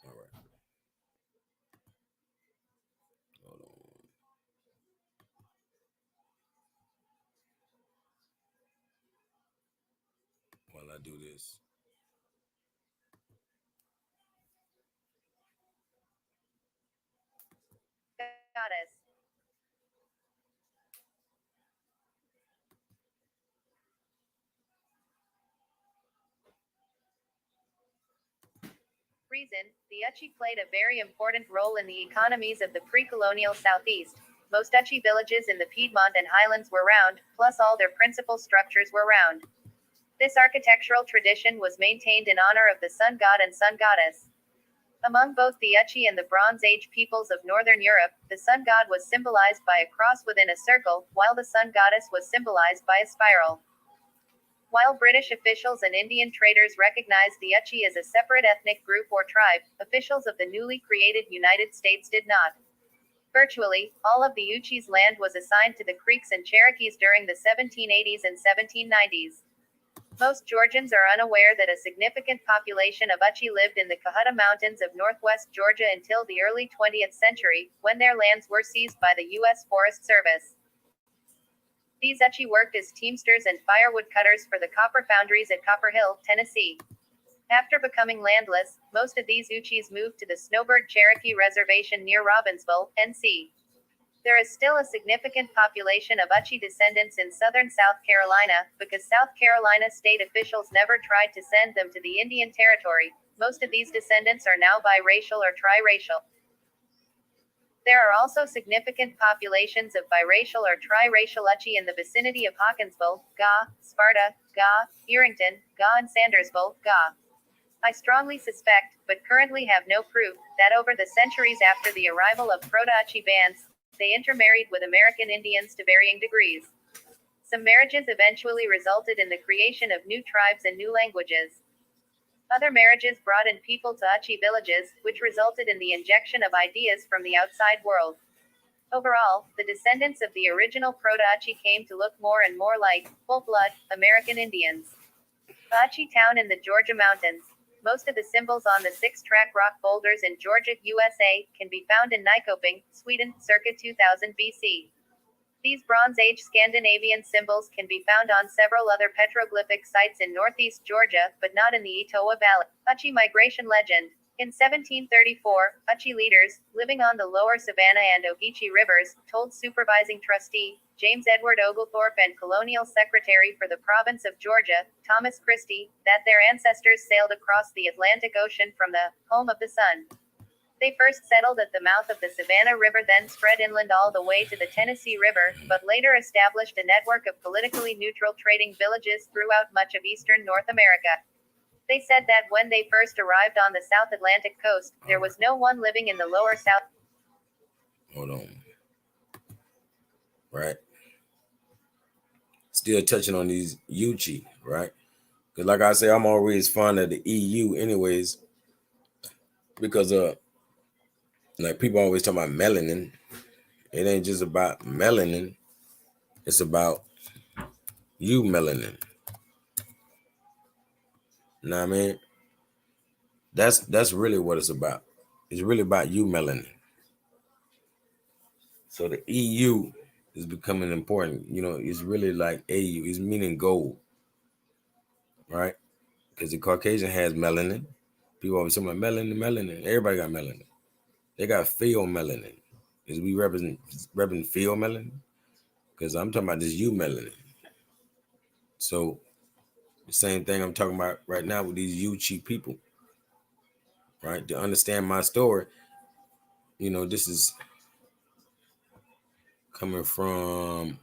All right. Hold on. While I do this. Goddess. Reason: the Uchi played a very important role in the economies of the pre-colonial Southeast. Most Uchi villages in the Piedmont and Highlands were round, plus all their principal structures were round. This architectural tradition was maintained in honor of the sun god and sun goddess. Among both the Uchi and the Bronze Age peoples of Northern Europe, the sun god was symbolized by a cross within a circle, while the sun goddess was symbolized by a spiral. While British officials and Indian traders recognized the Uchi as a separate ethnic group or tribe, officials of the newly created United States did not. Virtually, all of the Uchi's land was assigned to the Creeks and Cherokees during the 1780s and 1790s. Most Georgians are unaware that a significant population of Uchi lived in the Cahutta Mountains of northwest Georgia until the early 20th century, when their lands were seized by the U.S. Forest Service. These Uchi worked as teamsters and firewood cutters for the copper foundries at Copper Hill, Tennessee. After becoming landless, most of these Uchis moved to the Snowbird Cherokee Reservation near Robbinsville, NC. There is still a significant population of Uchi descendants in southern South Carolina, because South Carolina state officials never tried to send them to the Indian Territory. Most of these descendants are now biracial or triracial. There are also significant populations of biracial or triracial Uchi in the vicinity of Hawkinsville, GA, Sparta, GA, Erington, GA and Sandersville, GA. I strongly suspect, but currently have no proof, that over the centuries after the arrival of Proto-Uchi bands, they intermarried with American Indians to varying degrees. Some marriages eventually resulted in the creation of new tribes and new languages. Other marriages brought in people to Uchi villages, which resulted in the injection of ideas from the outside world. Overall, the descendants of the original Proto-Uchi came to look more and more like full-blood American Indians. Uchi town in the Georgia mountains. Most of the symbols on the 6-track rock boulders in Georgia, USA, can be found in Nyköping, Sweden, circa 2000 BC. These Bronze Age Scandinavian symbols can be found on several other petroglyphic sites in northeast Georgia, but not in the Etowah Valley. Uchi migration legend. In 1734, Uchi leaders, living on the lower Savannah and Ogeechee rivers, told supervising trustee, James Edward Oglethorpe and colonial secretary for the province of Georgia, Thomas Christie, that their ancestors sailed across the Atlantic Ocean from the home of the sun. They first settled at the mouth of the Savannah River, then spread inland all the way to the Tennessee River, but later established a network of politically neutral trading villages throughout much of eastern North America. They said that when they first arrived on the South Atlantic coast, there was no one living in the lower South. Hold on. Right. Still touching on these Uchi, right? Because like I say, I'm always fond of the EU anyways, because like people always talk about melanin. It ain't just about melanin. It's about you melanin. You know what I mean? That's really what it's about. It's really about you melanin. So the EU is becoming important. You know, it's really like AU. It's meaning gold, right? Because the Caucasian has melanin. People always talk about melanin. Everybody got melanin. They got pheomelanin. Is we represent pheomelanin? Because I'm talking about this U melanin. So the same thing I'm talking about right now with these Uchi people, right? To understand my story, you know, this is coming from,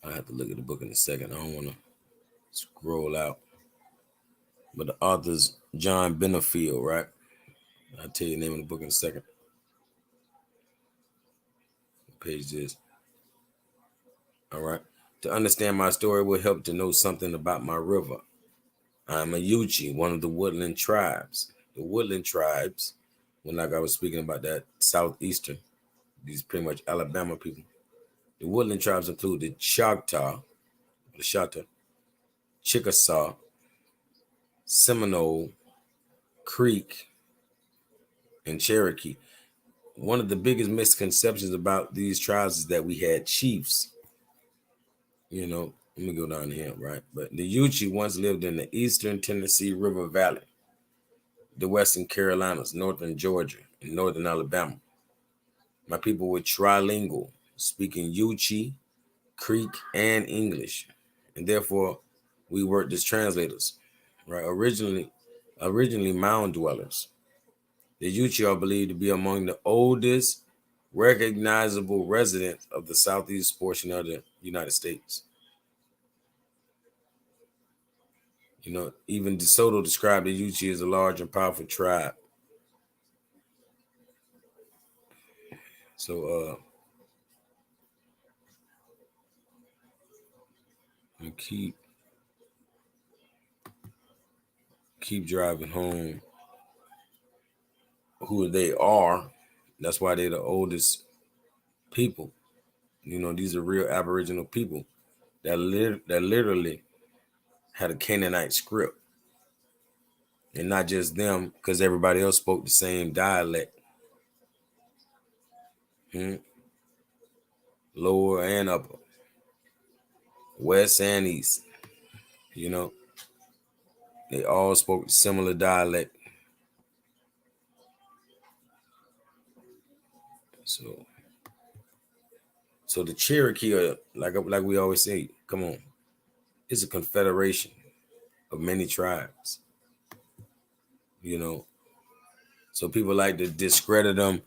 I have to look at the book in a second. I don't want to scroll out. But the author's John Benefield, right? I'll tell you the name of the book in a second. What page this? All right. To understand my story will help to know something about my river. I'm a Uchi, one of the woodland tribes. The woodland tribes, when like I was speaking about that southeastern, these pretty much Alabama people. The woodland tribes include the Choctaw, Chickasaw, Seminole, Creek, and Cherokee. One of the biggest misconceptions about these tribes is that we had chiefs. You know, let me go down here, right? But the Uchi once lived in the eastern Tennessee River Valley, the western Carolinas, northern Georgia, in northern Alabama. My people were trilingual, speaking Yuchi, Creek, and English, and therefore we worked as translators. Right? Originally mound dwellers. The Yuchi are believed to be among the oldest recognizable residents of the southeast portion of the United States. Even DeSoto described the Yuchi as a large and powerful tribe. So and keep driving home who they are. That's why they're the oldest people. These are real Aboriginal people that literally had a Canaanite script. And not just them, because everybody else spoke the same dialect. Lower and upper. West and east. They all spoke similar dialect. So the Cherokee are, like we always say, come on, it's a confederation of many tribes. So people like to discredit them,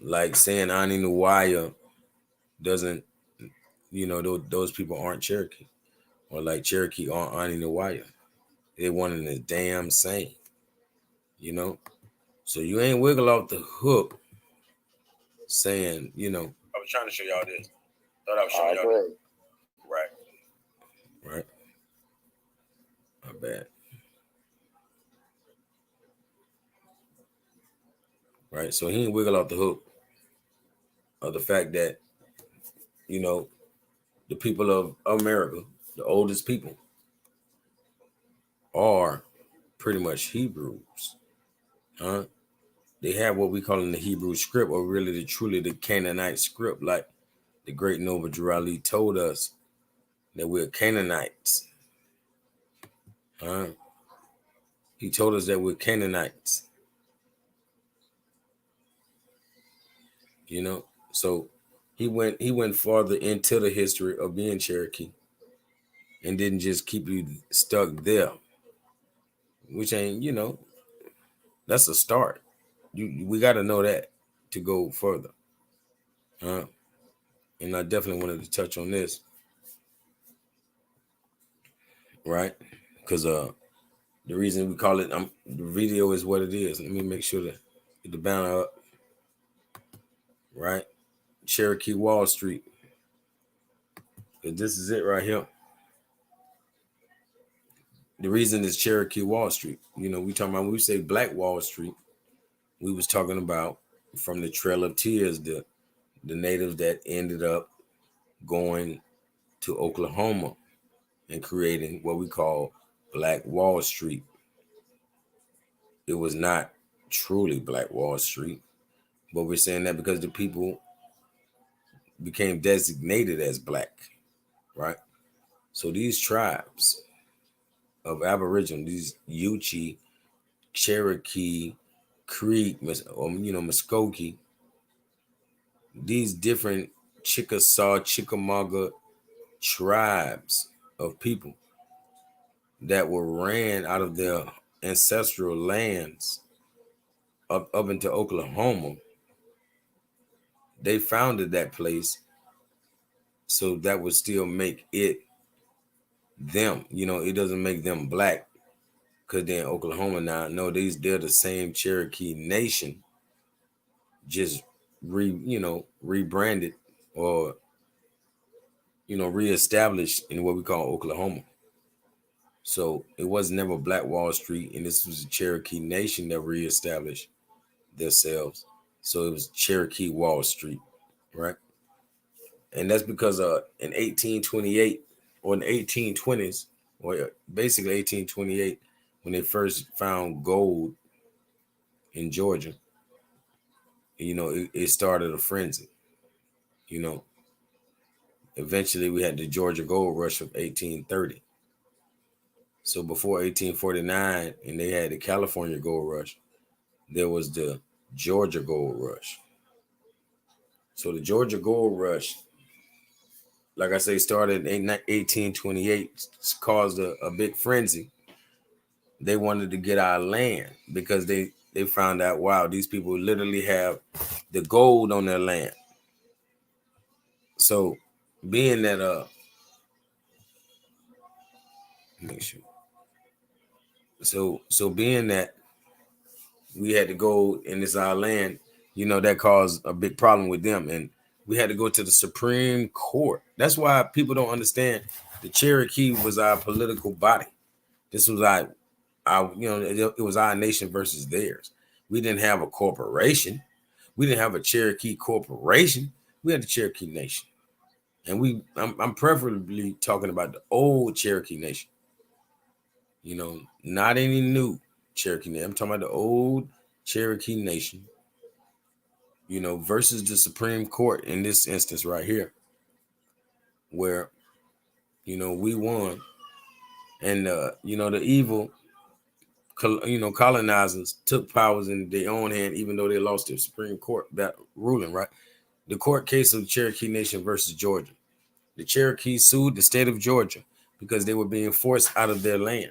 like saying Ani Nuwaya doesn't, those people aren't Cherokee, or like Cherokee aren't Ani Nuwaya. They one and the damn same, So you ain't wiggle off the hook saying, I was trying to show y'all this. Thought I was showing y'all this. Right. My bad. Right. So he ain't wiggle off the hook of the fact that, the people of America, the oldest people, are pretty much Hebrews. They have what we call in the Hebrew script, or really truly the Canaanite script, like the great Noble Drew Ali told us that we're Canaanites. He told us that we're Canaanites. So he went farther into the history of being Cherokee and didn't just keep you stuck there, which ain't, that's a start. We got to know that to go further. And I definitely wanted to touch on this, right? Because the reason we call it, the video is what it is. Let me make sure to get the banner up, right? Cherokee Wallstreet. This is it right here. The reason is Cherokee Wallstreet. We talking about, when we say Black Wall Street, we was talking about from the Trail of Tears, the natives that ended up going to Oklahoma and creating what we call Black Wall Street. It was not truly Black Wall Street, but we're saying that because the people became designated as black, right? So these tribes of Aboriginal, these Yuchi, Cherokee, Creek, Muskogee, these different Chickasaw, Chickamauga tribes of people that were ran out of their ancestral lands up into Oklahoma. They founded that place so that would still make it them. It doesn't make them black because they're in Oklahoma now. No, they're the same Cherokee nation, just rebranded or reestablished in what we call Oklahoma. So it was never Black Wall Street, and this was a Cherokee nation that reestablished themselves. So it was Cherokee Wall Street, right? And that's because in 1828 or in the 1820s, or basically 1828, when they first found gold in Georgia, it started a frenzy. Eventually we had the Georgia Gold Rush of 1830. So before 1849, and they had the California Gold Rush, there was the Georgia Gold Rush. So the Georgia Gold Rush, like I say, started in 1828, caused a big frenzy. They wanted to get our land because they found out, wow, these people literally have the gold on their land. So being that make sure. So being that we had to go and it's our land, that caused a big problem with them. And we had to go to the Supreme Court. That's why people don't understand the Cherokee was our political body. This was our it was our nation versus theirs. We didn't have a corporation. We didn't have a Cherokee corporation. We had the Cherokee Nation. And I'm preferably talking about the old Cherokee Nation. Not any new Cherokee Nation. I'm talking about the old Cherokee Nation, versus the Supreme Court in this instance right here, where, we won. And, the evil, colonizers took powers in their own hand, even though they lost their Supreme Court that ruling, right? The court case of the Cherokee Nation versus Georgia. The Cherokee sued the state of Georgia because they were being forced out of their land.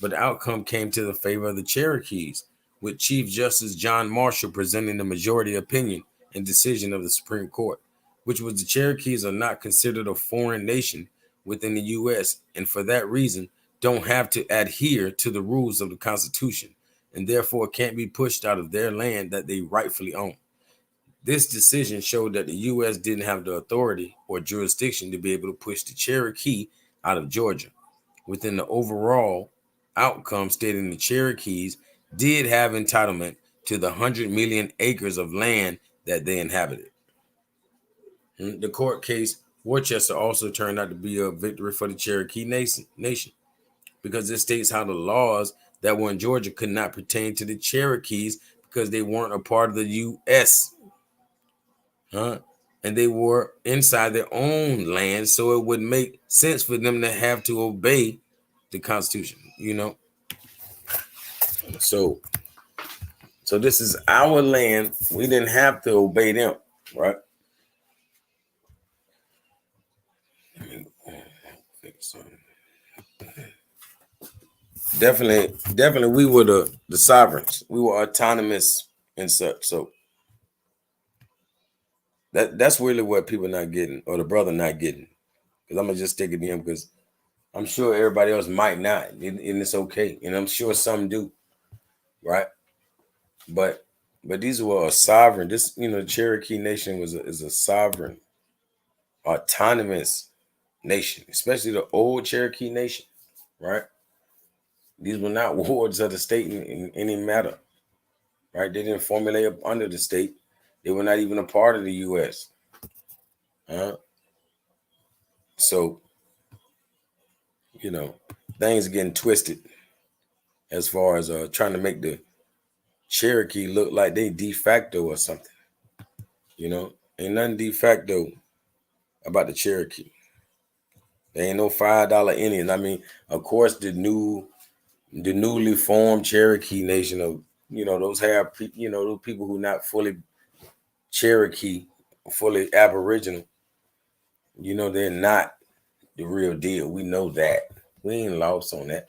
But the outcome came to the favor of the Cherokees, with Chief Justice John Marshall presenting the majority opinion and decision of the Supreme Court, which was the Cherokees are not considered a foreign nation within the U.S. and for that reason don't have to adhere to the rules of the Constitution and therefore can't be pushed out of their land that they rightfully own. This decision showed that the U.S. didn't have the authority or jurisdiction to be able to push the Cherokee out of Georgia. Within the overall outcome stating the Cherokees did have entitlement to the 100 million acres of land that they inhabited. The court case Worcester also turned out to be a victory for the Cherokee nation because it states how the laws that were in Georgia could not pertain to the Cherokees because they weren't a part of the U.S. And they were inside their own land, so it would make sense for them to have to obey the Constitution, So this is our land. We didn't have to obey them, right? Definitely, we were the sovereigns. We were autonomous and such. So that's really what people not getting, or the brother not getting. Because I'm gonna just stick it to him because I'm sure everybody else might not, and it's okay. And I'm sure some do, right? But these were a sovereign. This, the Cherokee Nation is a sovereign, autonomous nation, especially the old Cherokee Nation, right? These were not wards of the state in any matter, right? They didn't formulate up under the state. They were not even a part of the U.S. So, things getting twisted as far as trying to make the Cherokee look like they de facto or something. Ain't nothing de facto about the Cherokee. There ain't no $5 Indian. I mean, of course, the newly formed Cherokee Nation of those those people who not fully Cherokee, fully Aboriginal. They're not the real deal. We know that. We ain't lost on that.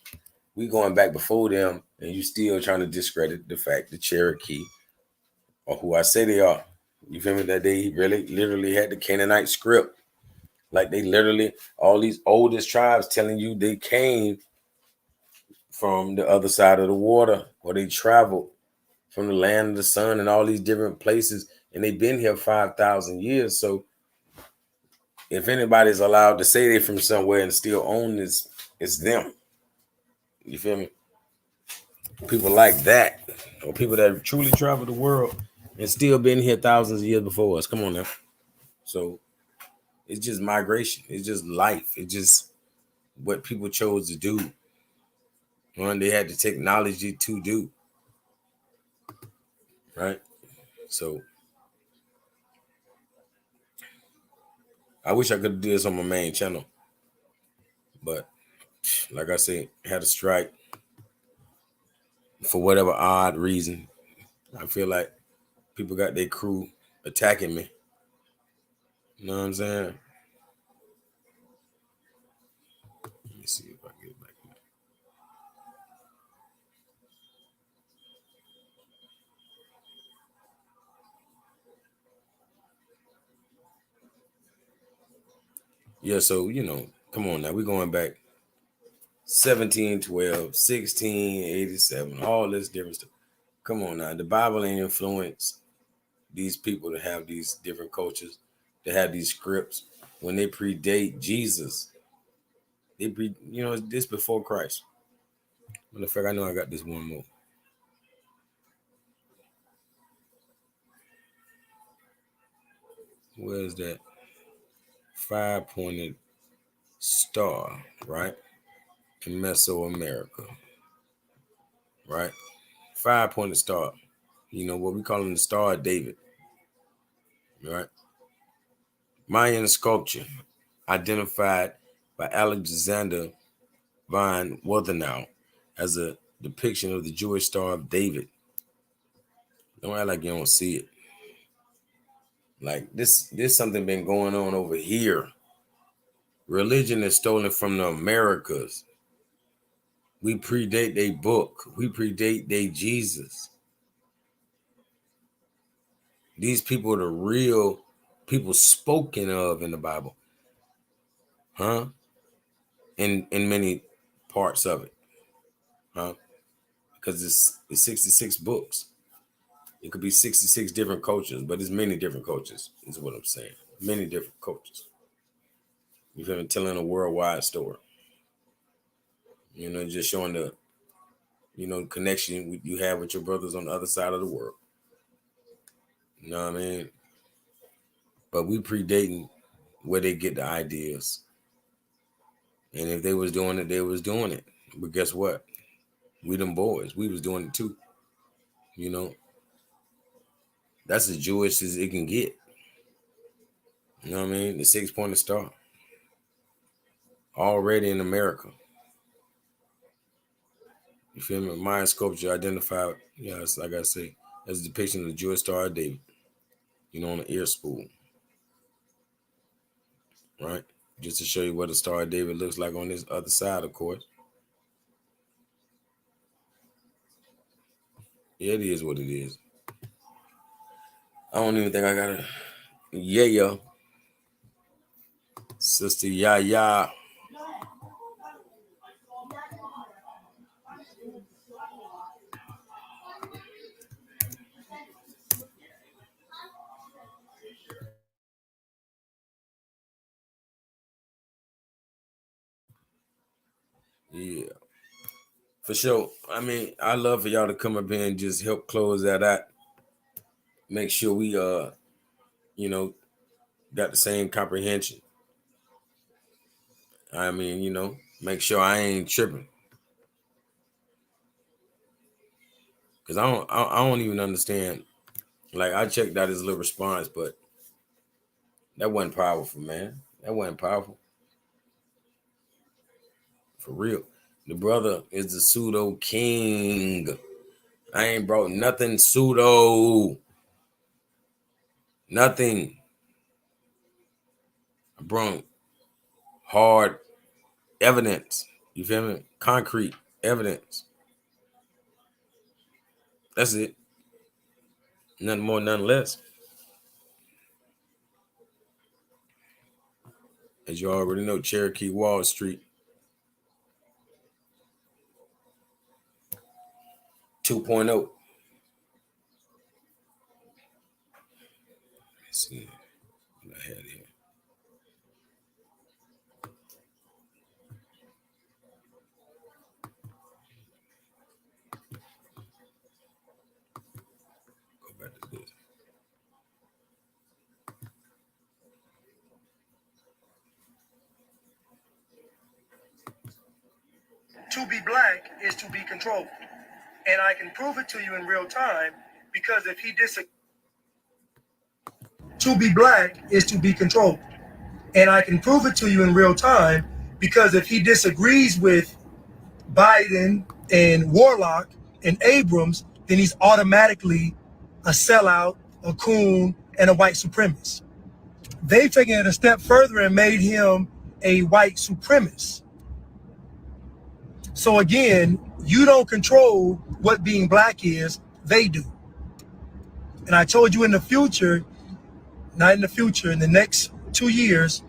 We going back before them, and you still trying to discredit the fact the Cherokee, or who I say they are. You feel me? That they really literally had the Canaanite script. Like they literally, all these oldest tribes telling you they came from the other side of the water, or they traveled from the land of the sun and all these different places, and they've been here 5,000 years. So if anybody's allowed to say they're from somewhere and still own this, it's them. You feel me? People like that, or people that truly travel the world and still been here thousands of years before us. Come on now. So it's just migration. It's just life. It's just what people chose to do. They had the technology to do. Right? So I wish I could do this on my main channel. But like I said, had a strike for whatever odd reason. I feel like People got their crew attacking me. You know what I'm saying? Let me see if I can get back here. Yeah, so, you know, come on now. We're going back 1712, 1687, all this different stuff. Come on now. The Bible ain't influenced these people to have these different cultures, to have these scripts when they predate Jesus. You know, this before Christ. Matter of fact, I know I got this one more. Where's that 5-pointed star, right? In Mesoamerica, right? 5-pointed star. You know what we call him, the Star of David, right? Mayan sculpture identified by Alexander von Wuthenau as a depiction of the Jewish Star of David. Don't act like you don't see it. Like this something been going on over here. Religion is stolen from the Americas. We predate their book. We predate their Jesus. These people are the real people spoken of in the Bible. Huh? In many parts of it. Huh? Because it's 66 books. It could be 66 different cultures, but it's many different cultures, is what I'm saying. Many different cultures. You feel me? Telling a worldwide story. You know, just showing the, you know, connection you have with your brothers on the other side of the world. You know what I mean? But we predating where they get the ideas. And if they was doing it, they was doing it. But guess what? We them boys. We was doing it too. You know? That's as Jewish as it can get. You know what I mean? The 6-pointed star. Already in America. You feel me? Mayan sculpture identified, it's like I say, as a depiction of the Jewish Star of David. You know, on the ear spool. Right? Just to show you what the Star of David looks like on this other side, of course. Yeah, it is what it is. I don't even think I got a yeah. Sister yeah. Yeah. For sure. I mean, I love for y'all to come up here and just help close that out. Make sure we you know, got the same comprehension. I mean, you know, make sure I ain't tripping. Cause I don't even understand. Like I checked out his little response, but that wasn't powerful, man. That wasn't powerful. For real. The brother is the pseudo king. I ain't brought nothing pseudo. Nothing. I brought hard evidence. You feel me? Concrete evidence. That's it. Nothing more, nothing less. As you already know, Cherokee, Wallstreet. 2.0. Let's see what I had here. Go back to this. To be black is to be controlled. And I can prove it to you in real time because if he disagrees, to be black is to be controlled. And I can prove it to you in real time because if he disagrees with Biden and Warlock and Abrams, then he's automatically a sellout a coon, and a white supremacist. They've taken it a step further and made him a white supremacist. So again, you don't control what being black is, they do. And I told you in the future, not in the future, in the next 2 years,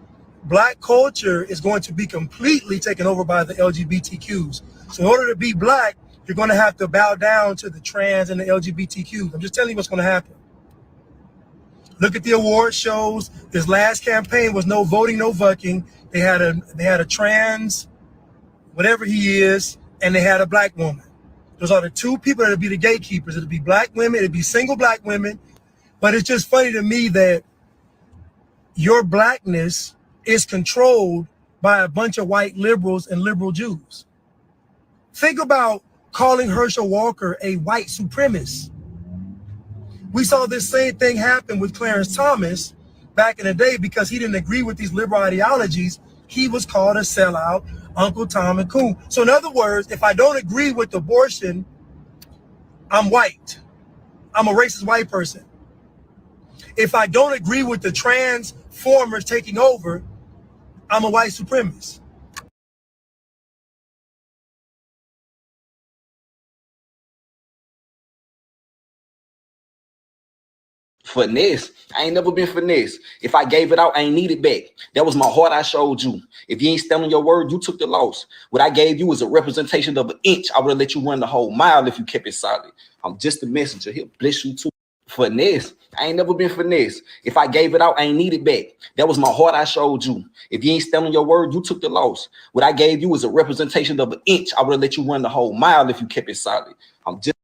black culture is going to be completely taken over by the LGBTQs. So in order to be black, you're going to have to bow down to the trans and the LGBTQs. I'm just telling you what's going to happen. Look at the award shows. This last campaign was no voting, no fucking. They had a trans, whatever he is, and they had a black woman. Those are the two people that'll be the gatekeepers. It'll be black women, it'll be single black women. But it's just funny to me that your blackness is controlled by a bunch of white liberals and liberal Jews. Think about calling Herschel Walker a white supremacist. We saw this same thing happen with Clarence Thomas back in the day because he didn't agree with these liberal ideologies. He was called a sellout, Uncle Tom and Coon. So in other words, if I don't agree with abortion, I'm white. I'm a racist white person. If I don't agree with the transformers taking over, I'm a white supremacist. Finesse. I ain't never been finesse. If I gave it out, I ain't need it back. That was my heart I showed you. If you ain't standing on your word, you took the loss. What I gave you was a representation of an inch. I would have let you run the whole mile if you kept it solid. I'm just a messenger. He'll bless you too. Finesse. I ain't never been finesse. If I gave it out, I ain't need it back. That was my heart I showed you. If you ain't standing on your word, you took the loss. What I gave you was a representation of an inch. I would have let you run the whole mile if you kept it solid. I'm just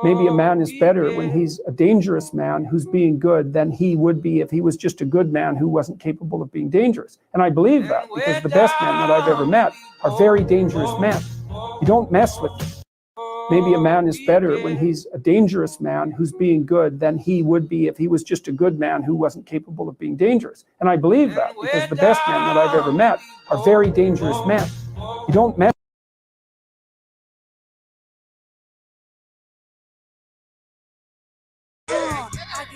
Maybe a man is better when he's a dangerous man who's being good than he would be if he was just a good man who wasn't capable of being dangerous. And I believe that because the best men that I've ever met are very dangerous men. You don't mess with them. Maybe a man is better when he's a dangerous man who's being good than he would be if he was just a good man who wasn't capable of being dangerous. And I believe that because the best men that I've ever met are very dangerous men. You don't mess.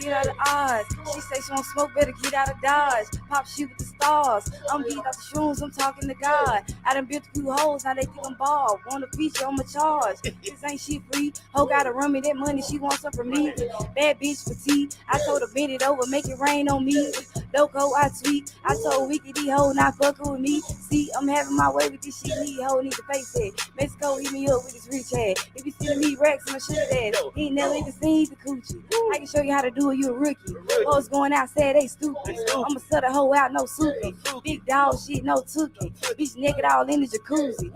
Get out of odds. She say she won't smoke, better get out of Dodge. Pop shit with the stars. I'm beating out the shrooms, I'm talking to God. I done built a few hoes, now they think I'm bald. Want a feature on my charge. This ain't shit free. Ho gotta run me that money, she wants some from me. Bad bitch petite. I told her bend it over, make it rain on me. Loco, I tweet. I told Wickedy ho, not fucking with me. See, I'm having my way with this shit. Need ho, need to face it. Mexico hit me up with this rich ass. If you sending me racks, I'ma shoot that. He ain't never even seen the coochie. I can show you how to do it, you a rookie. Hoes going out, said they stupid. I'ma sell the hoe out, no suki. Big dog shit, no tookie. Bitch naked all in the jacuzzi.